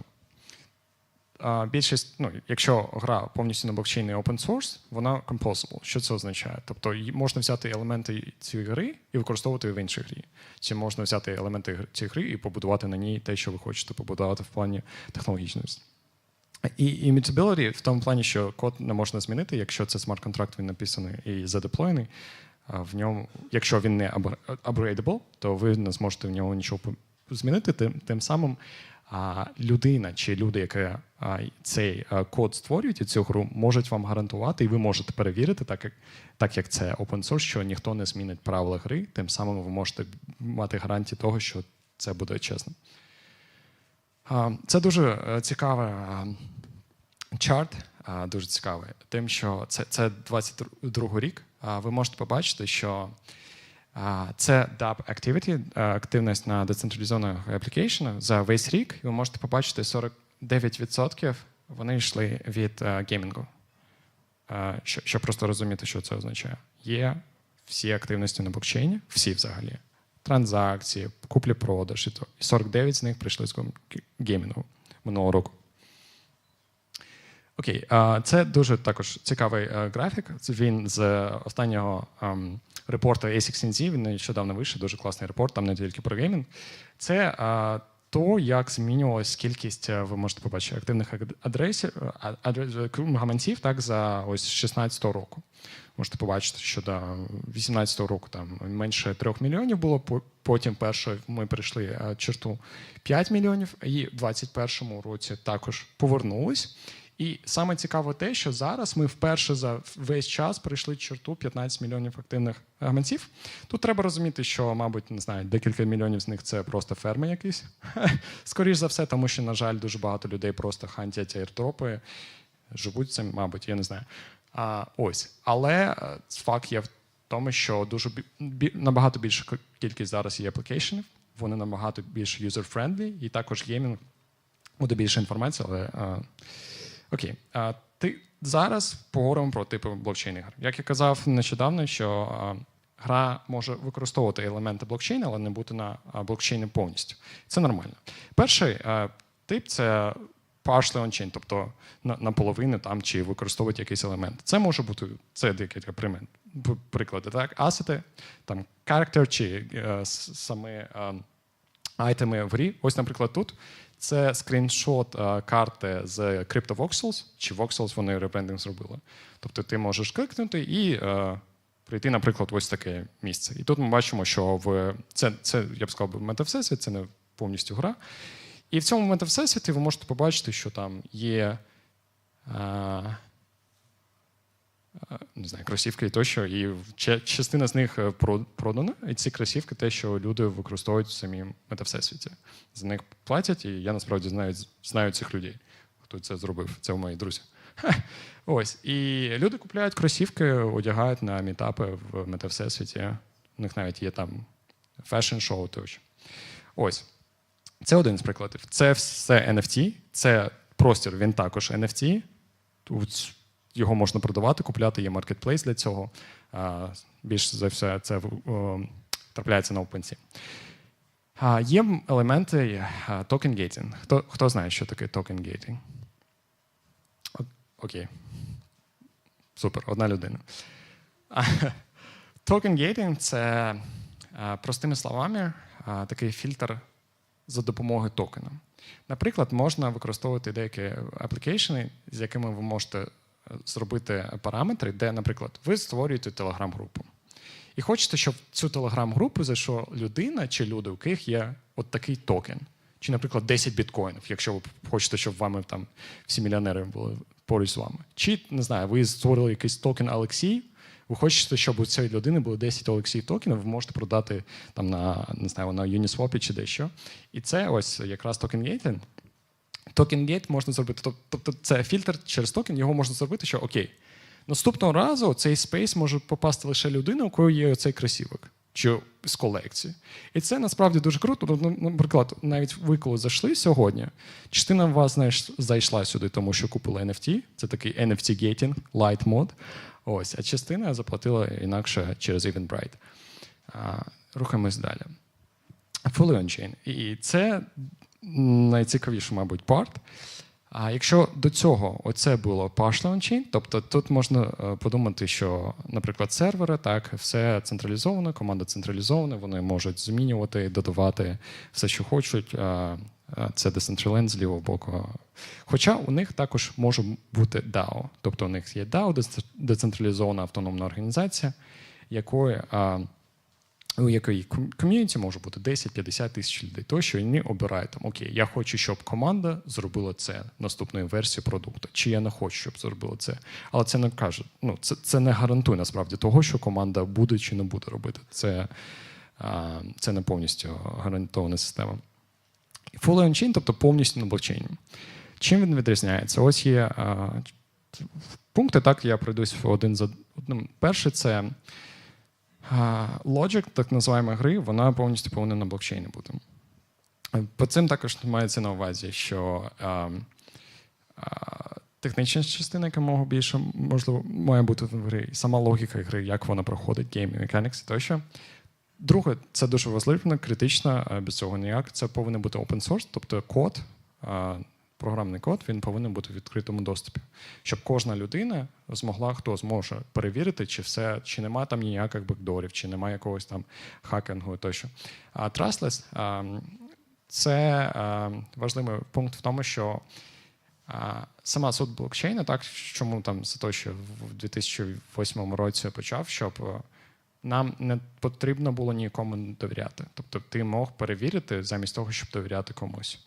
більшість, якщо гра повністю на блокчейні open source, вона composable. Що це означає? Тобто можна взяти елементи цієї гри і використовувати в іншій грі. Чи можна взяти елементи цієї гри і побудувати на ній те, що ви хочете побудувати в плані технологічності. І immutability в тому плані, що код не можна змінити, якщо це смарт-контракт, він написаний і задеплойний, в ньому, якщо він не upgradable, то ви не зможете в нього нічого змінити, тим самим людина чи люди, які цей код створюють і цю гру, можуть вам гарантувати, і ви можете перевірити, так як це open source, що ніхто не змінить правила гри, тим самим ви можете мати гарантію того, що це буде чесно. Це дуже цікавий чарт, дуже цікавий, тим, що це 22 рік. Ви можете побачити, що це DApp Activity, активність на децентралізованих аплікейшенах за весь рік. І ви можете побачити, 49% вони йшли від геймінгу. Щоб просто розуміти, що це означає. Є всі активності на блокчейні, всі взагалі. Транзакції, куплі-продаж, і 49 з них прийшли з геймінгу минулого року. Окей, це дуже також цікавий графік. Він з останнього репорту A16Z, він нещодавно вийшов, дуже класний репорт, там не тільки про геймінг. Це то, як змінювалась кількість, ви можете побачити, активних гаманців так, за ось 16-го року. Можете побачити, що до 18-го року там менше 3 мільйонів було, потім першою ми прийшли черту 5 мільйонів, і в 21-му році також повернулись. І саме цікаво те, що зараз ми вперше за весь час прийшли черту 15 мільйонів активних гаманців. Тут треба розуміти, що, мабуть, не знаю, декілька мільйонів з них це просто ферми якісь. Скоріш за все, тому що, на жаль, дуже багато людей просто хантять аірдропи, живуть цим, мабуть, я не знаю. Ось. Але факт є в тому, що набагато більша кількість зараз є аплікейшенів, вони набагато більш user-friendly, і також геймінг буде більше інформації, але... Окей. Зараз поговоримо про типи блокчейн-ігр. Як я казав нещодавно, що гра може використовувати елементи блокчейну, але не бути на блокчейні повністю. Це нормально. Перший тип – це partially on-chain, тобто наполовину там чи використовують якийсь елемент. Це може бути, це декілька приклади, так? Асети, там character чи саме айтеми в грі. Ось, наприклад, тут це скріншот карти з CryptoVoxels, чи Voxels вони ребрендинг зробили. Тобто ти можеш кликнути і прийти, наприклад, ось таке місце. І тут ми бачимо, що це я б сказав, метавсесвіт, це не повністю гра. І в цьому метавсесвіті ви можете побачити, що там є не знаю, кросівки тощо, і частина з них продана, і ці кросівки те, що люди використовують в самій метавсесвіті. За них платять, і я насправді знаю цих людей, хто це зробив. Це мої друзі. Ось. І люди купляють кросівки, одягають на мітапи в метавсесвіті. У них навіть є там фешн-шоу тощо. Ось. Це один з прикладів. Це все NFT, це простір, він також NFT. Тут його можна продавати, купляти, є маркетплейс для цього. Більш за все це трапляється на OpenSea. Є елементи токен-гейтинг. Хто знає, що таке токен-гейтинг? Окей. Супер, одна людина. Токен-гейтинг – це, простими словами, такий фільтр за допомогою токена. Наприклад, можна використовувати деякі аплікейшени, з якими ви можете зробити параметри, де, наприклад, ви створюєте телеграм-групу. І хочете, щоб в цю телеграм-групу зайшла людина чи люди, у яких є от такий токен. Чи, наприклад, 10 біткоїнів, якщо ви хочете, щоб вами там всі мільйонери були поруч з вами. Чи, не знаю, ви створили якийсь токен Олексій, ви хочете, щоб у цієї людини було 10 Олексій токенів, ви можете продати там на, не знаю, на Uniswap чи дещо. І це ось якраз токен-гейтинг. Токен-гейт можна зробити, тобто це фільтр через токен, його можна зробити, що окей, наступного разу цей спейс може попасти лише людина, у кої є цей кросівок, чи з колекції. І це насправді дуже круто. Наприклад, навіть ви коли зайшли сьогодні, частина вас зайшла сюди, тому що купила NFT, це такий NFT-гейтинг, light mode, ось, а частина заплатила інакше через Eventbrite. Рухаємось далі. Fully on-chain. І це найцікавіший, мабуть, парт. А якщо до цього оце було partial on-chain, тобто тут можна подумати, що, наприклад, сервери, так, все централізовано, команда централізована, вони можуть змінювати, додавати все, що хочуть. Це Decentraland з лівого боку. Хоча у них також може бути DAO. Тобто у них є DAO, децентралізована автономна організація, у якої ком'юніті може бути 10-50 тисяч людей. Тощо і вони обирають там, окей, я хочу, щоб команда зробила це наступною версією продукту, чи я не хочу, щоб зробила це. Але це не каже, ну, це не гарантує насправді того, що команда буде чи не буде робити. Це не повністю гарантована система. Fully on-chain, тобто повністю на блокчейні. Чим він відрізняється? Ось є пункти, так, я пройдусь один за одним. Перше – це Logic, так називаємо гри, вона повністю повинна на блокчейні бути. По цим також мається на увазі, що технічна частина, яка мого більше, можливо, має бути в грі, сама логіка гри, як вона проходить, game mechanics тощо. Друге, це дуже важливо, критично, без цього ніяк. Це повинен бути open source, тобто код, програмний код, він повинен бути в відкритому доступі. Щоб кожна людина змогла, хто зможе перевірити, чи немає там ніяких бекдорів, чи немає якогось там хакінгу тощо. А Trustless – це важливий пункт в тому, що сама суть блокчейну, так, чому там Сатоші в 2008 році почав, щоб нам не потрібно було нікому довіряти. Тобто ти мог перевірити замість того, щоб довіряти комусь.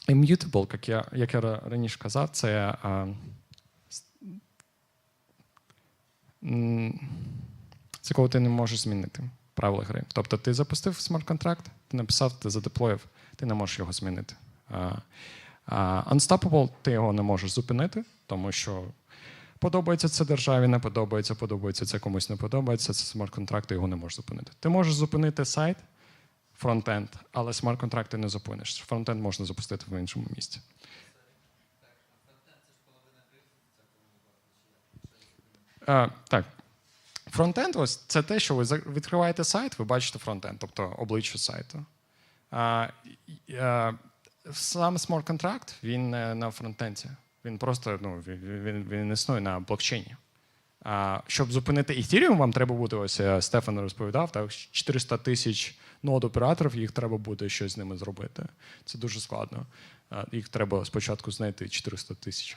Immutable, як я раніше казав, це коли ти не можеш змінити правила гри. Тобто ти запустив смарт-контракт, ти написав, ти задеплоїв, ти не можеш його змінити. Unstoppable, ти його не можеш зупинити, тому що подобається це державі, не подобається це комусь не подобається, це смарт-контракт, ти його не можеш зупинити. Ти можеш зупинити сайт, фронтенд, але смарт-контракт ти не зупиниш. Фронтенд можна запустити в іншому місці. Так. Фронтенд ось це те, що ви відкриваєте сайт, ви бачите фронтенд, тобто обличчя сайту. Сам смарт-контракт, він не на фронтенді. Він просто він існує на блокчейні. Щоб зупинити Ethereum, вам треба буде, ось Стефан розповідав, так, 400 тисяч нод-операторів, їх треба буде щось з ними зробити. Це дуже складно. Їх треба спочатку знайти 400 тисяч.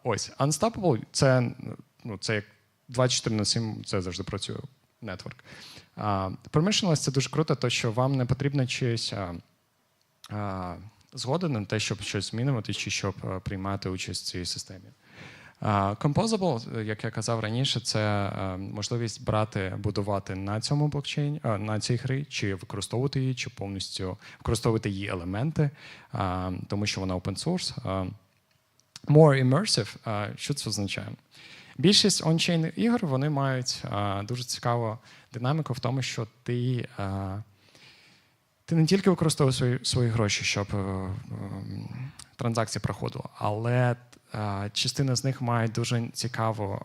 Ось, Unstoppable – це як 24/7, це завжди працює нетворк. Permissionless – це дуже круто, тому що вам не потрібно чиїсь згода на те, щоб щось змінювати, чи щоб приймати участь в цій системі. Composable, як я казав раніше, це можливість будувати на цьому блокчейні, на цій грі, чи використовувати її, чи повністю використовувати її елементи, тому що вона open source. More immersive, що це означає? Більшість ончейн ігор, вони мають дуже цікаву динаміку в тому, що ти не тільки використовуєш свої гроші, щоб транзакції проходили, але частина з них має дуже цікаву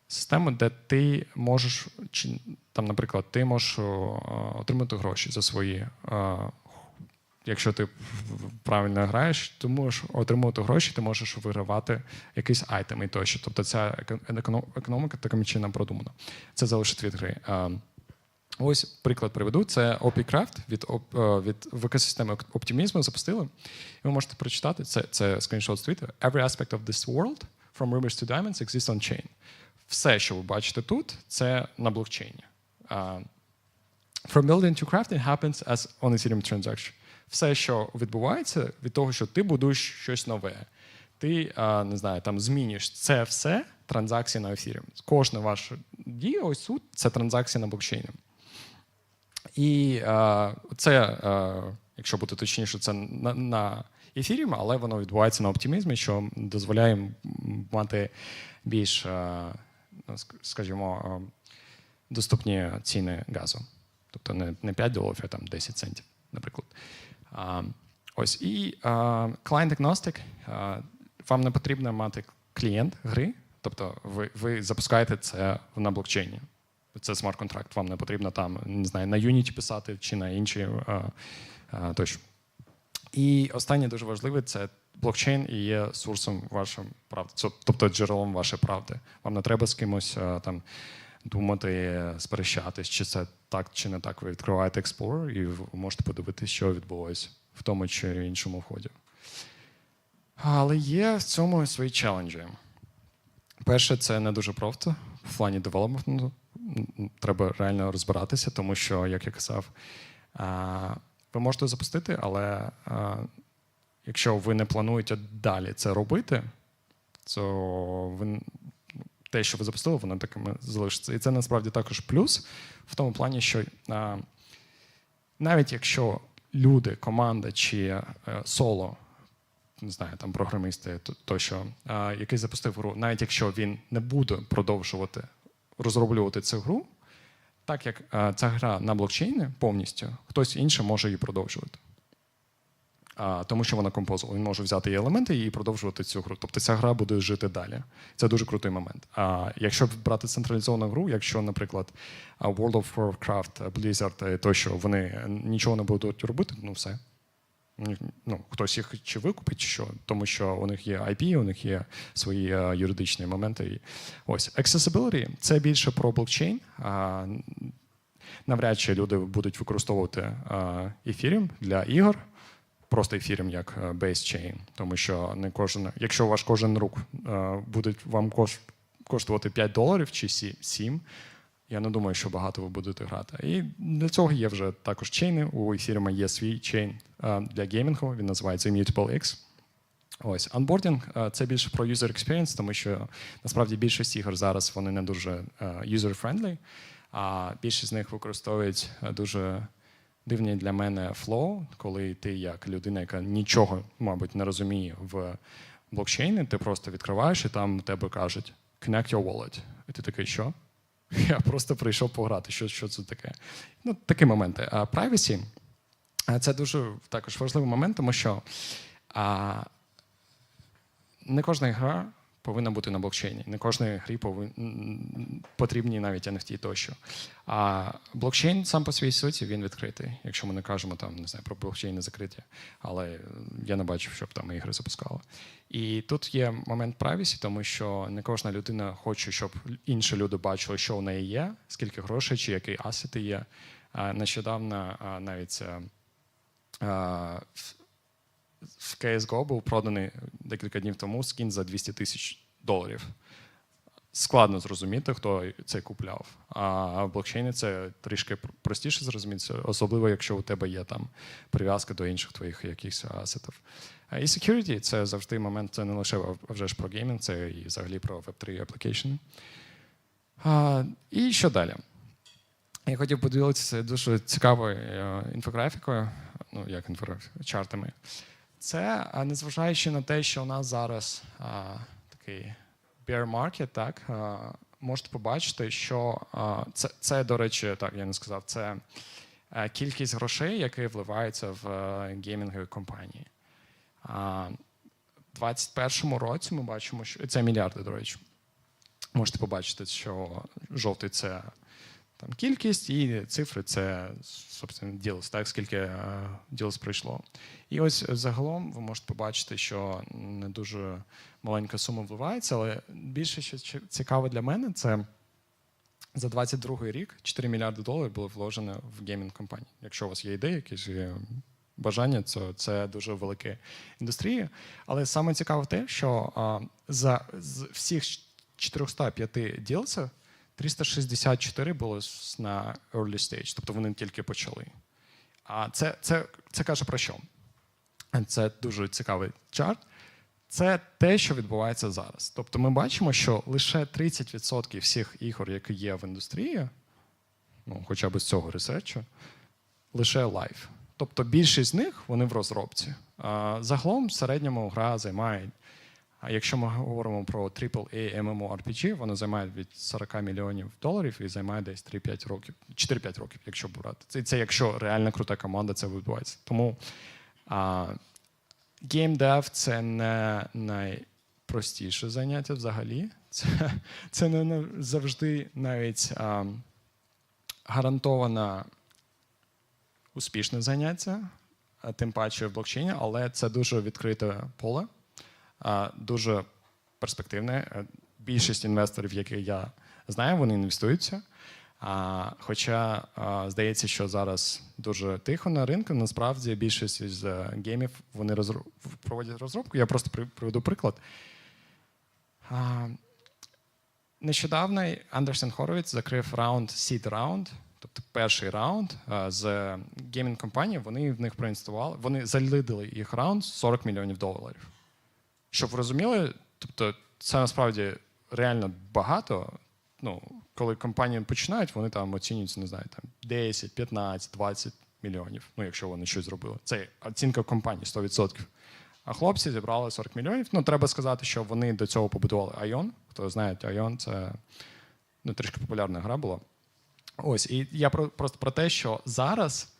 систему, де ти можеш, наприклад, ти можеш отримати гроші за свої. Якщо ти правильно граєш, ти можеш отримувати гроші, ти можеш вигравати якийсь айтем і тощо. Тобто ця економіка таким чином продумана. Це залежить від гри. Ось приклад приведу. Це OP-Craft від екосистеми оптимізму запустили. І ви можете прочитати, це скріншот з Twitter. Every aspect of this world, from rivers to diamonds, exists on chain. Все, що ви бачите тут, це на блокчейні. From building to crafting happens as on Ethereum transaction. Все, що відбувається від того, що ти будуєш щось нове. Ти, не знаю, там змінюєш це все транзакції на Ethereum. Кожна ваша дія ось тут – це транзакція на блокчейні. І це, якщо бути точніше, це на Ethereum, але воно відбувається на оптимізмі, що дозволяє мати більш, скажімо, доступні ціни газу. Тобто не $5, а там 10 центів, наприклад. Ось. І client-agnostic, вам не потрібно мати клієнт гри, тобто ви запускаєте це на блокчейні. Це смарт-контракт, вам не потрібно там, не знаю, на Unity писати чи на інші тощо. І останнє дуже важливе – це блокчейн і є сурсом вашої правди, тобто джерелом вашої правди. Вам не треба з кимось там думати, сперечатись, чи це так, чи не так. Ви відкриваєте Explorer і ви можете подивитися, що відбулося в тому чи іншому вході. Але є в цьому свої челенджі. Перше, це не дуже просто в плані девелопменту. Треба реально розбиратися, тому що, як я казав, ви можете запустити, але якщо ви не плануєте далі це робити, то те, що ви запустили, воно такими залишиться. І це насправді також плюс в тому плані, що навіть якщо люди, команда чи соло, не знаю, там програмісти тощо, який запустив гру, навіть якщо він не буде продовжувати розроблювати цю гру, так як ця гра на блокчейні повністю, хтось інший може її продовжувати. Тому що вона композова. Він може взяти її елементи і продовжувати цю гру. Тобто ця гра буде жити далі. Це дуже крутий момент. Якщо брати централізовану гру, якщо, наприклад, World of Warcraft, Blizzard, тощо, вони нічого не будуть робити, ну все. Хтось їх чи викупить, чи що, тому що у них є IP, у них є свої юридичні моменти. Ось. Accessibility – це більше про блокчейн. Навряд чи люди будуть використовувати Ethereum для ігор, просто Ethereum як base chain, тому що не кожен, якщо ваш кожен рук буде вам коштувати $5 чи 7, я не думаю, що багато ви будете грати. І для цього є вже також чейни. У Ethereum є свій чейн для геймінгу, він називається Meetup X. Ось. Онбординг – це більше про user experience, тому що насправді більшість ігор зараз вони не дуже user-friendly, а більшість з них використовують дуже дивні для мене флоу, коли ти як людина, яка нічого, мабуть, не розуміє в блокчейні, ти просто відкриваєш і там тебе кажуть «connect your wallet». І ти такий, що? Я просто прийшов пограти, що це таке. Такі моменти. А privacy – це дуже також важливий момент, тому що не кожна гра повинна бути на блокчейні. Не кожній грі потрібні навіть NFT тощо. А блокчейн сам по своїй суті, він відкритий. Якщо ми не кажемо там, не знаю, про блокчейни закриті. Але я не бачив, щоб там ігри запускали. І тут є момент privacy, тому що не кожна людина хоче, щоб інші люди бачили, що в неї є, скільки грошей чи які асети є. Нещодавно навіть в CSGO був проданий декілька днів тому скін за $200 000. Складно зрозуміти, хто це купляв. А в блокчейні це трішки простіше зрозуміти, особливо якщо у тебе є там прив'язка до інших твоїх якихось асетів. І security – це завжди момент, це не лише вже ж про геймінг, це і взагалі про Web3 application. І що далі? Я хотів поділитися дуже цікавою інфографікою, ну як інфографікою, чартами. Це, незважаючи на те, що у нас зараз такий bear market, так, можете побачити, що це, до речі, так, я не сказав, це кількість грошей, які вливаються в геймінгові компанії. У 2021 році ми бачимо, що це мільярди, до речі. Можете побачити, що жовтий – це там кількість, і цифри – це, собственно, deals, так, скільки deals прийшло. І ось загалом ви можете побачити, що не дуже маленька сума вливається, але більше, що цікаво для мене, це за 2022 рік 4 мільярди доларів було вложено в геймінг-компанії. Якщо у вас є ідеї, якісь бажання, то це дуже велика індустрія. Але саме цікаво те, що за всіх 405 ділсів 364 було на early stage, тобто вони тільки почали. А це каже про що? Це дуже цікавий чарт. Це те, що відбувається зараз. Тобто ми бачимо, що лише 30% всіх ігор, які є в індустрії, ну, хоча б з цього ресерчу, лише лайв. Тобто більшість з них, вони в розробці. Загалом в середньому гра займає, якщо ми говоримо про AAA MMORPG, воно займає від 40 мільйонів доларів і займає десь 3-5 років, 4-5 років, якщо брати. Це якщо реально крута команда це відбувається. Тому геймдев – це не найпростіше заняття взагалі. Це не завжди навіть гарантовано успішне заняття, тим паче в блокчейні, але це дуже відкрите поле, дуже перспективне. Більшість інвесторів, які я знаю, вони інвестуються. Хоча здається, що зараз дуже тихо на ринку, насправді більшість з геймів вони проводять розробку. Я просто приведу приклад. Нещодавно Андерсен Хоровіц закрив seed раунд, тобто перший раунд з геймінг-компанії, вони в них проінвестували, вони залідили їх раунд $40 мільйонів. Щоб ви розуміли, тобто це насправді реально багато. Ну, коли компанії починають, вони там оцінюються, не знаю, там 10, 15, 20 мільйонів, ну, якщо вони щось зробили. Це оцінка компанії 100%. А хлопці зібрали 40 мільйонів. Ну, треба сказати, що вони до цього побудували Ion. Хто знає, Ion – це трішки популярна гра була. Ось, і я просто про те, що зараз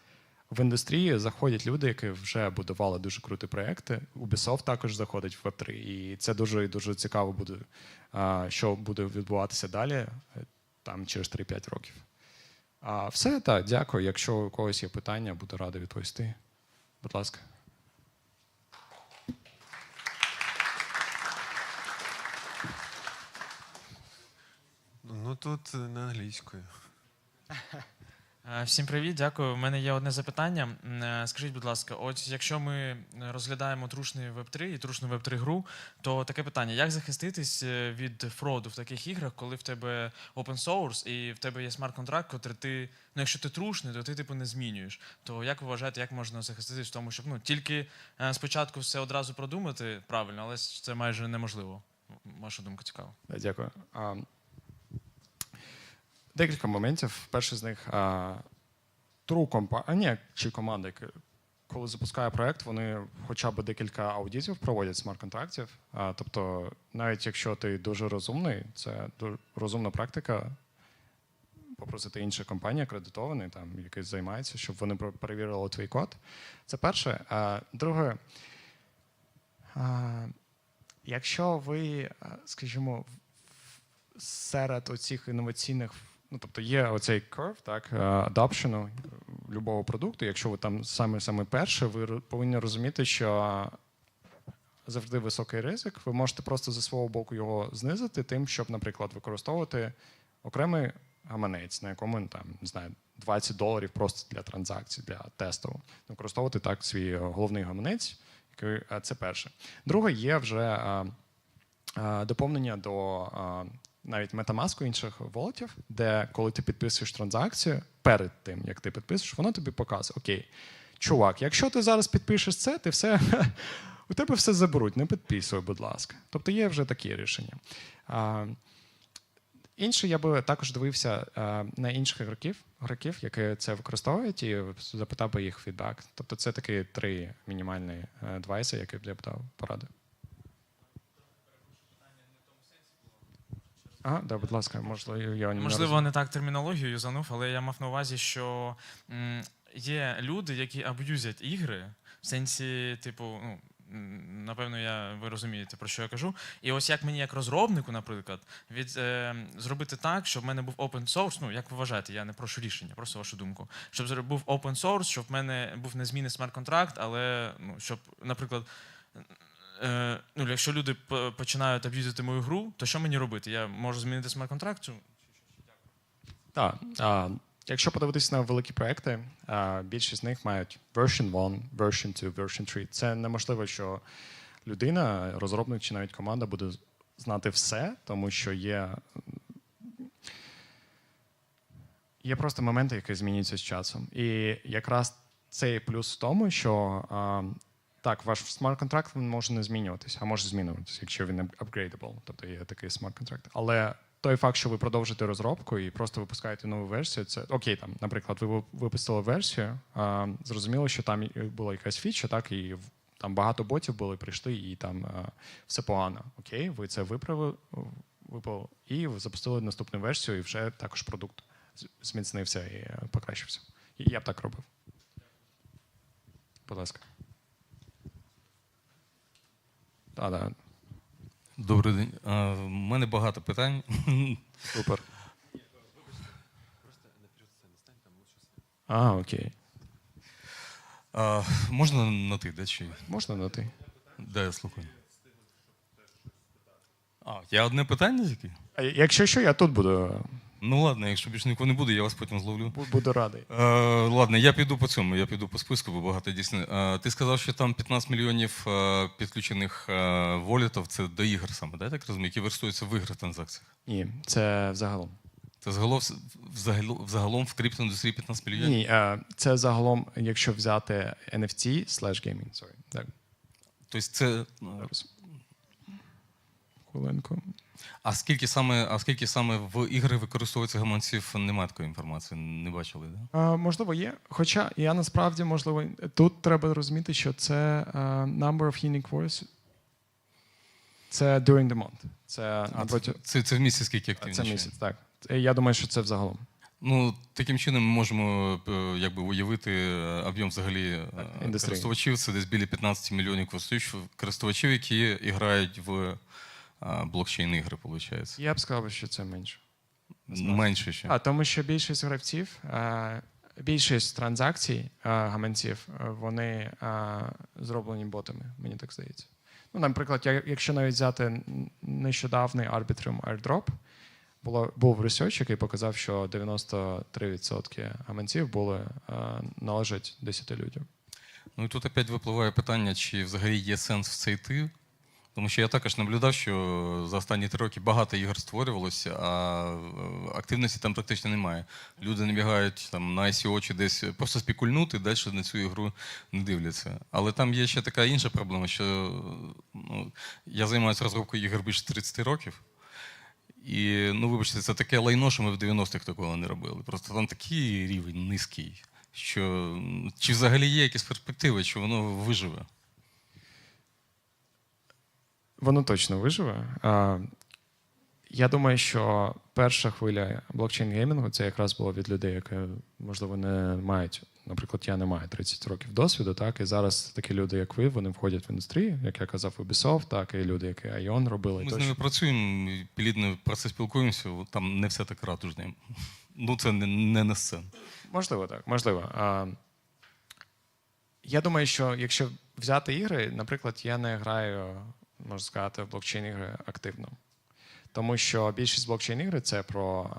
в індустрії заходять люди, які вже будували дуже круті проекти. Ubisoft також заходить в Web3, і це дуже цікаво буде, що буде відбуватися далі, там через 3-5 років. Все, так, дякую. Якщо у когось є питання, буду радий відповісти. Будь ласка. Ну тут не англійською. Всім привіт, дякую. У мене є одне запитання. Скажіть, будь ласка, от якщо ми розглядаємо трушний Web3 і трушну Web3 гру, то таке питання: як захиститись від фроду в таких іграх, коли в тебе open source і в тебе є смарт-контракт, котрий ти, ну якщо ти трушний, то ти типу не змінюєш. То як ви вважаєте, як можна захиститись в тому, щоб тільки спочатку все одразу продумати правильно, але це майже неможливо? Ваша думка цікава. Дякую. Декілька моментів. Перший з них компанія чи команда, яка коли запускає проект, вони хоча б декілька аудитів проводять смарт-контрактів. Тобто, навіть якщо ти дуже розумний, це дуже розумна практика попросити інші компанії, акредитовані, там, які займаються, щоб вони перевірили твій код. Це перше. Друге, Якщо ви, скажімо, серед оцих інноваційних, ну, тобто є оцей curve, так, адопшену любого продукту, якщо ви там саме перший, ви повинні розуміти, що завжди високий ризик. Ви можете просто зі свого боку його знизити тим, щоб, наприклад, використовувати окремий гаманець, на якому, там, не знаю, $20 просто для транзакцій, для тестового. Використовувати так свій головний гаманець. Це перше. Друге, є вже доповнення до навіть MetaMask інших волотів, де коли ти підписуєш транзакцію, перед тим, як ти підписуєш, воно тобі показує, окей, чувак, якщо ти зараз підпишеш це, ти все, у тебе все заберуть, не підписуй, будь ласка. Тобто є вже такі рішення. Інше, я би також дивився на інших гравців, які це використовують, і запитав би їх фідбек. Тобто це такі 3 мінімальні девайси, які б я б дав поради. Ага, да, будь ласка, Можливо, не так термінологію юзанув, але я мав на увазі, що є люди, які аб'юзять ігри, в сенсі, типу, ну, напевно, ви розумієте, про що я кажу. І ось як мені, як розробнику, наприклад, зробити так, щоб в мене був open source, ну, як ви вважаєте, я не прошу рішення, просто вашу думку, щоб був open source, щоб в мене був незмінний смарт-контракт, але, ну, щоб, наприклад, ну, якщо люди починають аб'юзити мою гру, то що мені робити? Я можу змінити смарт-контракт? Так. Якщо подивитися на великі проекти, більшість з них мають version 1, version 2, version 3. Це неможливо, що людина, розробник чи навіть команда буде знати все, тому що є просто моменти, які змінюються з часом. І якраз цей плюс в тому, що так, ваш смарт-контракт може не змінюватися, а може змінюватися, якщо він upgradable, тобто є такий смарт-контракт. Але той факт, що ви продовжите розробку і просто випускаєте нову версію, це окей, там, наприклад, ви випустили версію, зрозуміло, що там була якась фіча, так, і там багато ботів були, прийшли, і там все погано. Окей, ви це виправили, і запустили наступну версію, і вже також продукт зміцнився і покращився. І я б так робив. Будь ласка. Да. Добрий день. У мене багато питань. Супер. Окей. Можна на ти, да? Чи? Можна на ти. Да, я слухаю. Я одне питання тільки? Якщо що, я тут буду. Ну ладно, якщо більше нікого не буде, я вас потім зловлю. Буду радий. Ладно, я піду по цьому, я піду по списку, бо багато дійсно. Ти сказав, що там 15 мільйонів підключених волітів, це до ігор саме, да, так розумію, які використовуються в іграх транзакціях? Ні, це взагалом. Це загалом в криптоіндустрії 15 мільйонів? Ні, це загалом, якщо взяти NFT/gaming, sorry. Так. Тобто це... Хвилинку. А скільки саме в ігри використовується гаманців, немає такої інформації, не бачили, да? Можливо, є. Хоча я насправді, можливо, тут треба розуміти, що це number of unique voices. Це during the month. Це в місяць скільки активніше? Це місяць, так. Я думаю, що це взагалом. Ну, таким чином ми можемо якби уявити об'єм взагалі користувачів. Це десь біля 15 мільйонів користувачів, які грають в блокчейн-ігри, виходить. Я б сказав, що це менше. Менше ще. Тому що більшість гравців, більшість транзакцій гаманців, вони зроблені ботами, мені так здається. Ну, наприклад, якщо навіть взяти нещодавний Arbitrum airdrop, був ресерч, який показав, що 93% гаманців належать 10 людям. Ну і тут опять випливає питання, чи взагалі є сенс в це йти. Тому що я також наблюдав, що за останні 3 роки багато ігор створювалося, а активності там практично немає. Люди набігають там на ICO чи десь просто спекульнути, далі на цю ігру не дивляться. Але там є ще така інша проблема, що я займаюся розробкою ігор більше 30 років. І, вибачте, це таке лайно, що ми в 90-х такого не робили. Просто там такий рівень низький, що чи взагалі є якісь перспективи, чи воно виживе? Воно точно виживе. Я думаю, що перша хвиля блокчейн-геймінгу це якраз було від людей, які, можливо, не мають Наприклад, я не маю 30 років досвіду, так, і зараз такі люди, як ви, вони входять в індустрію, як я казав, Ubisoft, так, і люди, які Ion робили. Ми з ними працюємо, плідно про це спілкуємося, там не все так радужно. Ну, це не на сцену. Можливо, так, можливо. Я думаю, що якщо взяти ігри, наприклад, я не граю, можна сказати, в блокчейн-ігри активно. Тому що більшість блокчейн-ігри – це про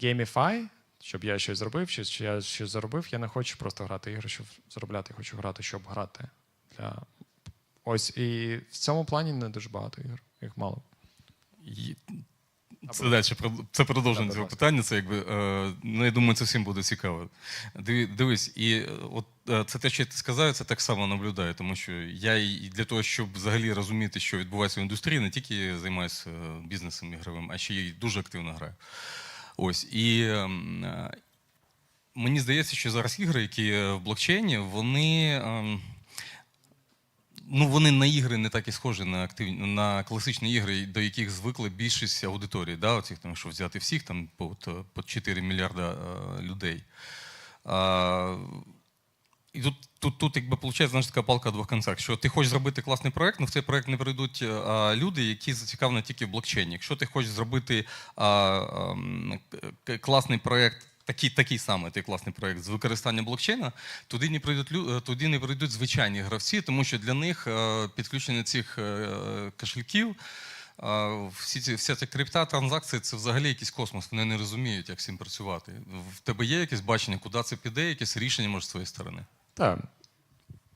гейміфай, щоб я щось зробив, що я щось заробив. Я не хочу просто грати ігри, щоб заробляти, я хочу грати, щоб грати. Ось, і в цьому плані не дуже багато ігор, їх мало. Це далі, це продовження цього питання. Це якби, ну, я думаю, це всім буде цікаво. Дивись, і от це те, що ти сказав, це так само наблюдаю, тому що я і для того, щоб взагалі розуміти, що відбувається в індустрії, не тільки займаюся бізнесом ігровим, а ще й дуже активно граю. Ось, і мені здається, що зараз ігри, які в блокчейні, вони на ігри не так і схожі на класичні ігри, до яких звикли більшість аудиторії, да, оцих, там, що взяти всіх, там, по 4 мільярда людей. І тут якби, виходить, знаєш, така палка в двох кінцях, що ти хочеш зробити класний проєкт, але в цей проєкт не прийдуть люди, які зацікавлені тільки в блокчейні. Якщо ти хочеш зробити класний проєкт, такий самий класний проєкт з використанням блокчейна, туди не прийдуть звичайні гравці, тому що для них підключення цих кошельків, вся ця крипта, транзакції – це взагалі якийсь космос, вони не розуміють, як з цим працювати. В тебе є якесь бачення, куди це піде, якесь рішення, може, з твоєї сторони? Так.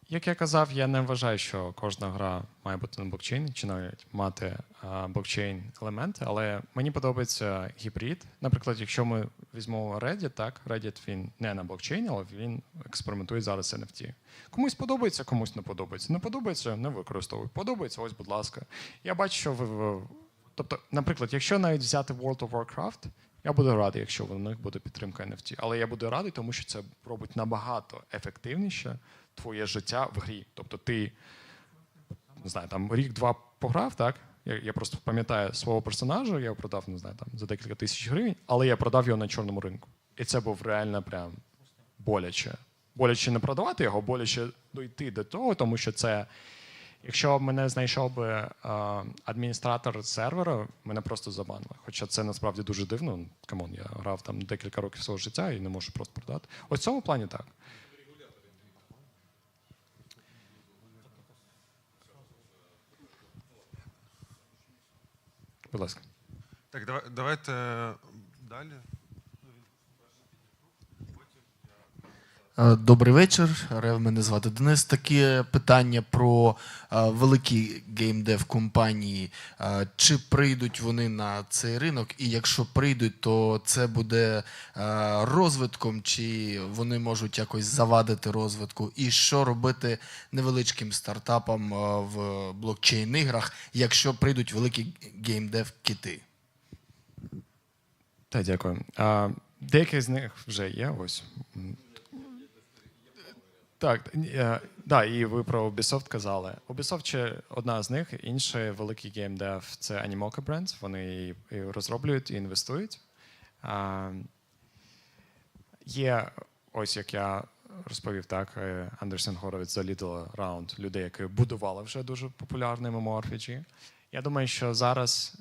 Як я казав, я не вважаю, що кожна гра має бути на блокчейні, чи навіть мати блокчейн-елементи, але мені подобається гібрид. Наприклад, якщо ми візьмемо Reddit, так, Reddit він не на блокчейні, але він експериментує зараз з NFT. Комусь подобається, комусь не подобається. Не подобається – не використовуй. Подобається – ось, будь ласка. Я бачу, що тобто, наприклад, якщо навіть взяти World of Warcraft, я буду радий, якщо в них буде підтримка NFT. Але я буду радий, тому що це робить набагато ефективніше твоє життя в грі. Тобто ти, не знаю, там рік-два пограв, так? Я просто пам'ятаю свого персонажа, я його продав, не знаю, там за декілька тисяч гривень, але я продав його на чорному ринку. І це був реально прям боляче. Боляче не продавати його, боляче дойти до того, тому що це, якщо б мене знайшов би адміністратор сервера, мене просто забанили. Хоча це насправді дуже дивно. Камон, я грав там декілька років свого життя і не можу просто продати. Ось в цьому плані так. Будь ласка. Так, давайте далі. Добрий вечір. Рев, мене звати Денис. Таке питання про великі геймдев-компанії. Чи прийдуть вони на цей ринок? І якщо прийдуть, то це буде розвитком, чи вони можуть якось завадити розвитку? І що робити невеличким стартапам в блокчейн-іграх, якщо прийдуть великі геймдев-кити? Так, дякую. Деякі з них вже є, ось. Так, і ви про Ubisoft казали. Ubisoft ще одна з них, інший великий геймдев – це Animoca Brands. Вони і розроблюють, і інвестують. Є, ось як я розповів, так, Андерсен Хоровіц залідила раунд людей, які будували вже дуже популярний MMORPG. Я думаю, що зараз,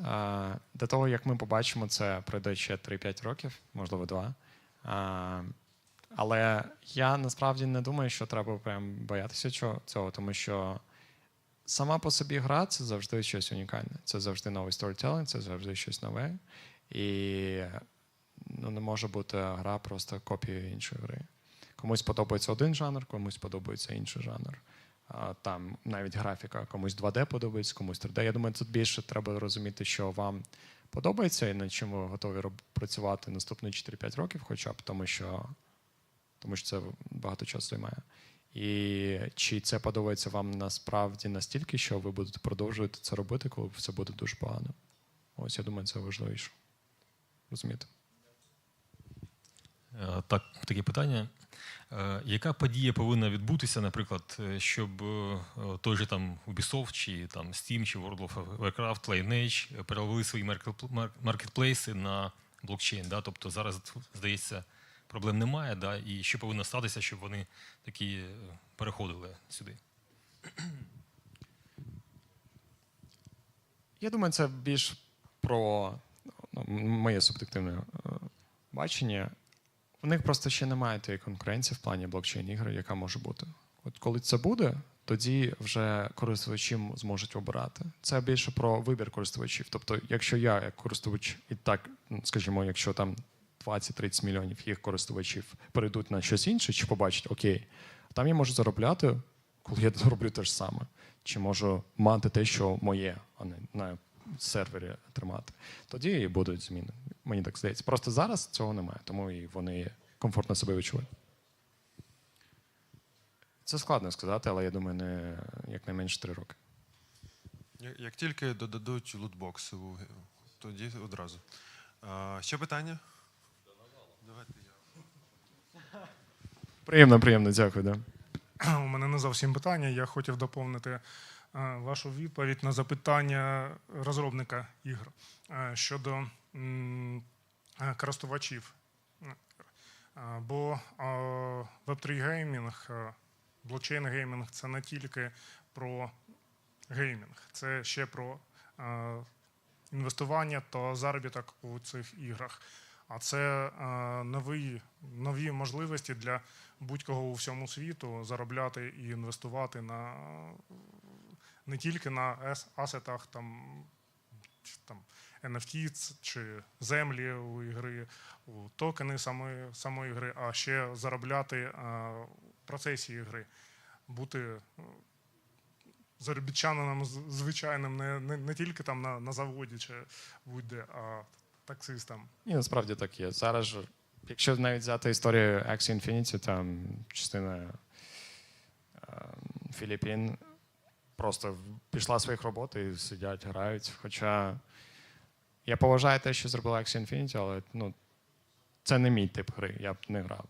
до того, як ми побачимо, це пройде ще 3-5 років, можливо, 2. Але я насправді не думаю, що треба прям боятися цього, тому що сама по собі гра – це завжди щось унікальне. Це завжди новий сторітелінг, це завжди щось нове. І не може бути гра просто копією іншої гри. Комусь подобається один жанр, комусь подобається інший жанр. Там навіть графіка, комусь 2D подобається, комусь 3D. Я думаю, тут більше треба розуміти, що вам подобається і над чим ви готові працювати наступні 4-5 років хоча б, тому що це багато часу займає. І чи це подобається вам насправді настільки, що ви будете продовжувати це робити, коли все буде дуже погано. Ось, я думаю, це важливіше. Розумієте? Так, таке питання. Яка подія повинна відбутися, наприклад, щоб той же там Ubisoft, чи там Steam, чи World of Warcraft, Lineage перевели свої маркетплейси на блокчейн? Да? Тобто зараз, здається, проблем немає, да, і що повинно статися, щоб вони такі переходили сюди? Я думаю, це більш про моє суб'єктивне бачення. У них просто ще немає тієї конкуренції в плані блокчейн-ігри, яка може бути. От коли це буде, тоді вже користувачі зможуть обирати. Це більше про вибір користувачів. Тобто, якщо я, як користувач, і так, скажімо, якщо там 20-30 мільйонів їх користувачів перейдуть на щось інше, чи побачать, окей, там я можу заробляти, коли я роблю те ж саме. Чи можу мати те, що моє, а не на сервері тримати. Тоді і будуть зміни. Мені так здається. Просто зараз цього немає, тому і вони комфортно себе відчувають. Це складно сказати, але я думаю, не якнайменше 3 роки. Як тільки додадуть лутбокси, тоді одразу. Ще питання? Давайте я. Приємно, дякую. Да. У мене не зовсім питання. Я хотів доповнити вашу відповідь на запитання розробника ігор щодо користувачів. Бо Web3 геймінг, блокчейн геймінг – це не тільки про геймінг, це ще про інвестування та заробіток у цих іграх. А це нові можливості для будь-кого у всьому світу заробляти і інвестувати не тільки на асетах, там NFT чи землі у ігри, у токени самої гри, а ще заробляти в процесі ігри, бути заробітчанином звичайним не тільки там на заводі чи будь-де, а таксистом. І насправді так є. Зараз же, якщо навіть взяти історію Axie Infinity, там частина Філіппін просто пішла своїх робот і сидять, грають. Хоча я поважаю те, що зробила Axie Infinity, але це не мій тип гри, я б не грав.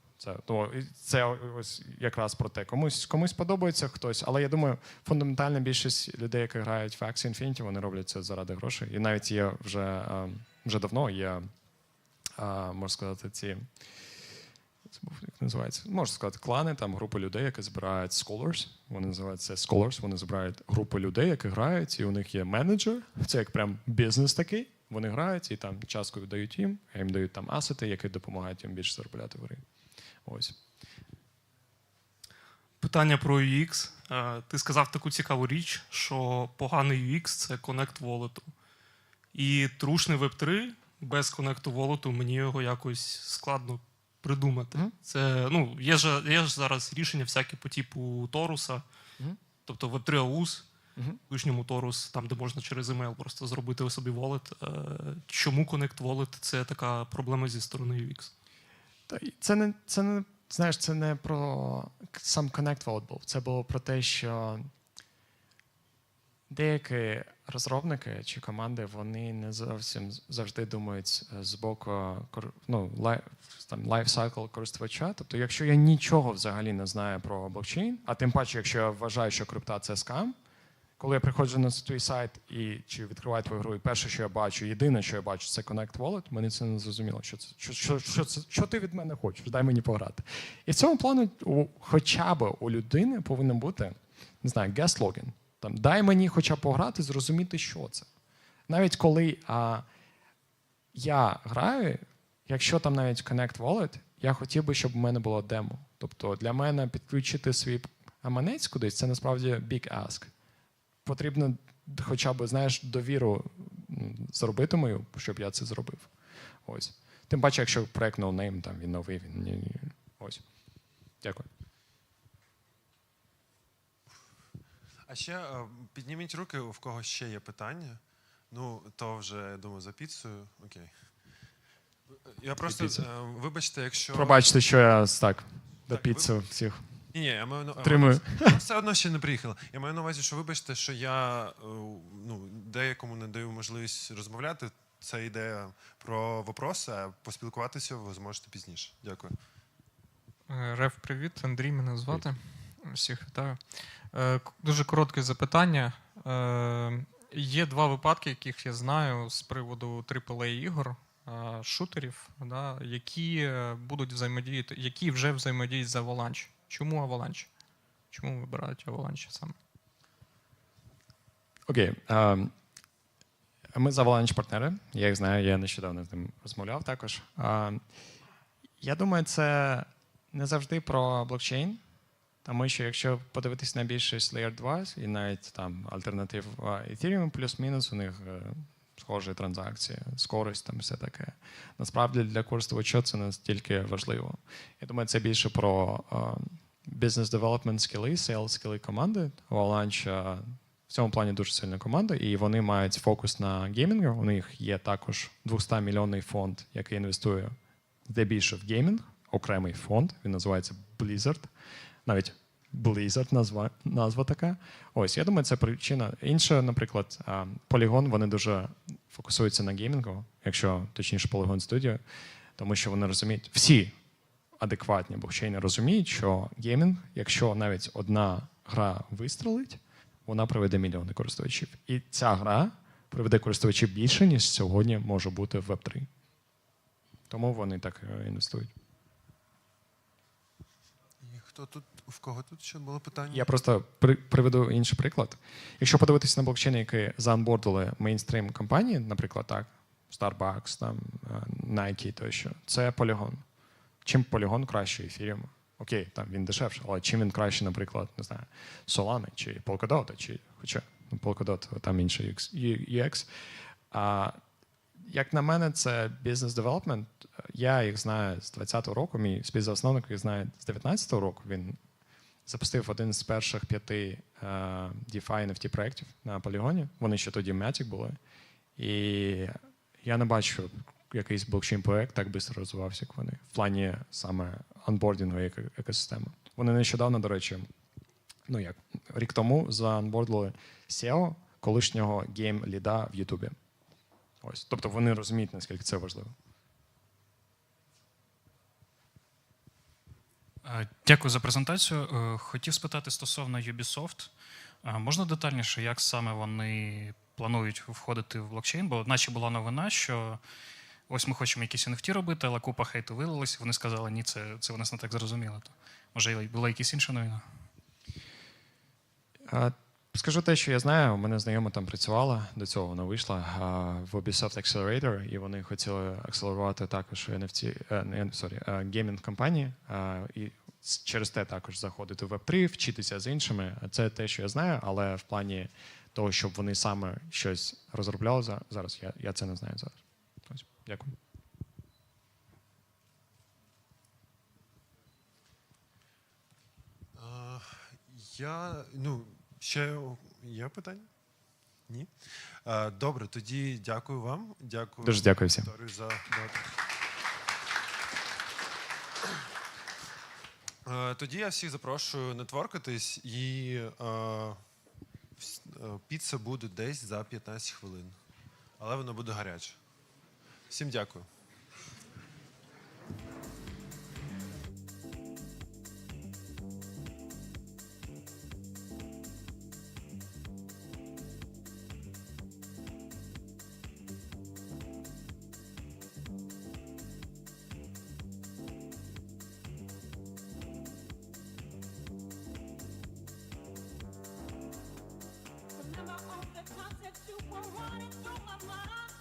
Це ось якраз про те. Комусь подобається хтось, але я думаю, фундаментальна більшість людей, які грають в Axie Infinity, вони роблять це заради грошей. І навіть є вже давно є, можна сказати, як називається? Можна сказати, клани, там групи людей, які збирають scholars. Вони називають це scholars, вони збирають групи людей, які грають, і у них є менеджер. Це як прям бізнес такий. Вони грають і там частку віддають їм, а їм дають там асети, які допомагають їм більше заробляти в грі. Ось. Питання про UX. Ти сказав таку цікаву річ, що поганий UX – це Connect Wallet. І трушний Web3 без Connect Wallet мені його якось складно придумати. Це, є ж зараз рішення всякі по типу Торуса, тобто Web3 AUS, вишньому Торус, там, де можна через email просто зробити собі wallet. Чому Connect Wallet – це така проблема зі сторони UX? Це не про сам Connect Wallet був. Це було про те, що деякі розробники чи команди, вони не зовсім завжди думають з боку лайфсайкл користувача. Тобто, якщо я нічого взагалі не знаю про блокчейн, а тим паче, якщо я вважаю, що крипта – це скам, коли я приходжу на твій сайт чи відкриваю твою гру, і перше, що я бачу, єдине, що я бачу, це Connect Wallet, мені це не зрозуміло, що ти від мене хочеш, дай мені пограти. І в цьому плані хоча б у людини повинен бути, не знаю, guest login. Там, дай мені хоча б пограти, зрозуміти, що це. Навіть коли я граю, якщо там навіть Connect Wallet, я хотів би, щоб у мене було демо. Тобто для мене підключити свій гаманець кудись, це насправді big ask. Потрібно хоча б, довіру зробити мою, щоб я це зробив. Ось. Тим паче, якщо проект no name, там він новий, ось. Дякую. А ще підніміть руки, в кого ще є питання. То вже, я думаю, за піцею. Окей. Я просто, вибачте, якщо... Пробачте, що я до піци всіх. Ні, я маю Тримую. Все одно ще не приїхала. Я маю на увазі, що вибачте, що я деякому не даю можливість розмовляти. Це ідея про вопроси, а поспілкуватися ви зможете пізніше. Дякую. Рев, привіт. Андрій мене звати. Всіх вітаю. Дуже коротке запитання. Є 2 випадки, яких я знаю з приводу AAA ігор. шутерів, да, які будуть взаємодіяти, які вже взаємодіють з Avalanche. Чому Avalanche? Чому вибирають Avalanche саме? Окей. Ми з Avalanche партнери. Я їх знаю, я нещодавно з ним розмовляв також. Я думаю, це не завжди про блокчейн, тому що якщо подивитись на більшість Layer 2 і навіть там альтернатив Ethereum, плюс-мінус, у них схожі транзакції, скорість, там все таке. Насправді для користувача це настільки важливо. Я думаю, це більше про бізнес-девелопмент скіли, сейл скіли команди. У Avalanche в цьому плані дуже сильна команда, і вони мають фокус на геймінгу. У них є також 200-мільйонний фонд, який інвестує здебільшого в геймінг, окремий фонд, він називається Blizzard. Навіть Blizzard назва така. Ось, я думаю, це причина. Інша, наприклад, Polygon, вони дуже фокусуються на геймінгу, якщо точніше Polygon Studio, тому що вони розуміють, всі адекватні блокчейни розуміють, що геймінг, якщо навіть одна гра вистрелить, вона приведе мільйони користувачів. І ця гра приведе користувачів більше, ніж сьогодні може бути в Web3. Тому вони так інвестують. І хто тут, в кого тут ще було питання? Я просто приведу інший приклад. Якщо подивитися на блокчейни, які заонбордили мейнстрім компанії, наприклад, так, Starbucks, там, Nike тощо, це Polygon. Чим Polygon краще Ethereum? Окей, там він дешевше, але чим він краще, наприклад, не знаю, Solana чи Polkadot, чи хоча Polkadot, там інший UX. Як на мене, це бізнес-девелопмент. Я їх знаю з 20-го року, мій співзасновник їх знає з 19-го року. Він запустив один з перших 5 DeFi NFT проєктів на Полігоні. Вони ще тоді Matic були. І я не бачу, щоб якийсь блокчейн-проєкт так швидко розвивався, як вони. В плані саме онбордингової екосистеми. Вони нещодавно, до речі, рік тому заонбордили SEO колишнього гейм-ліда в Ютубі. Ось. Тобто вони розуміють, наскільки це важливо. Дякую за презентацію. Хотів спитати стосовно Ubisoft. Можна детальніше, як саме вони планують входити в блокчейн? Бо наче була новина, що ось ми хочемо якісь NFT робити, але купа хейту вилилась. Вони сказали, ні, це вони не так зрозуміли. Може, була якась інша новина? Скажу те, що я знаю, у мене знайома там працювала, до цього вона вийшла в Ubisoft Accelerator, і вони хотіли акселерувати також геймінг компанії, і через те також заходити в Web3, вчитися з іншими. Це те, що я знаю, але в плані того, щоб вони саме щось розробляли зараз, я це не знаю зараз. Ось, дякую. Ще є питання? Ні? Добре, тоді дякую вам. Дякую. Дуже дякую всім. Тоді я всіх запрошую нетворкатись, і піца буде десь за 15 хвилин. Але воно буде гаряче. Всім дякую. Remember all the concepts you were running through my mind.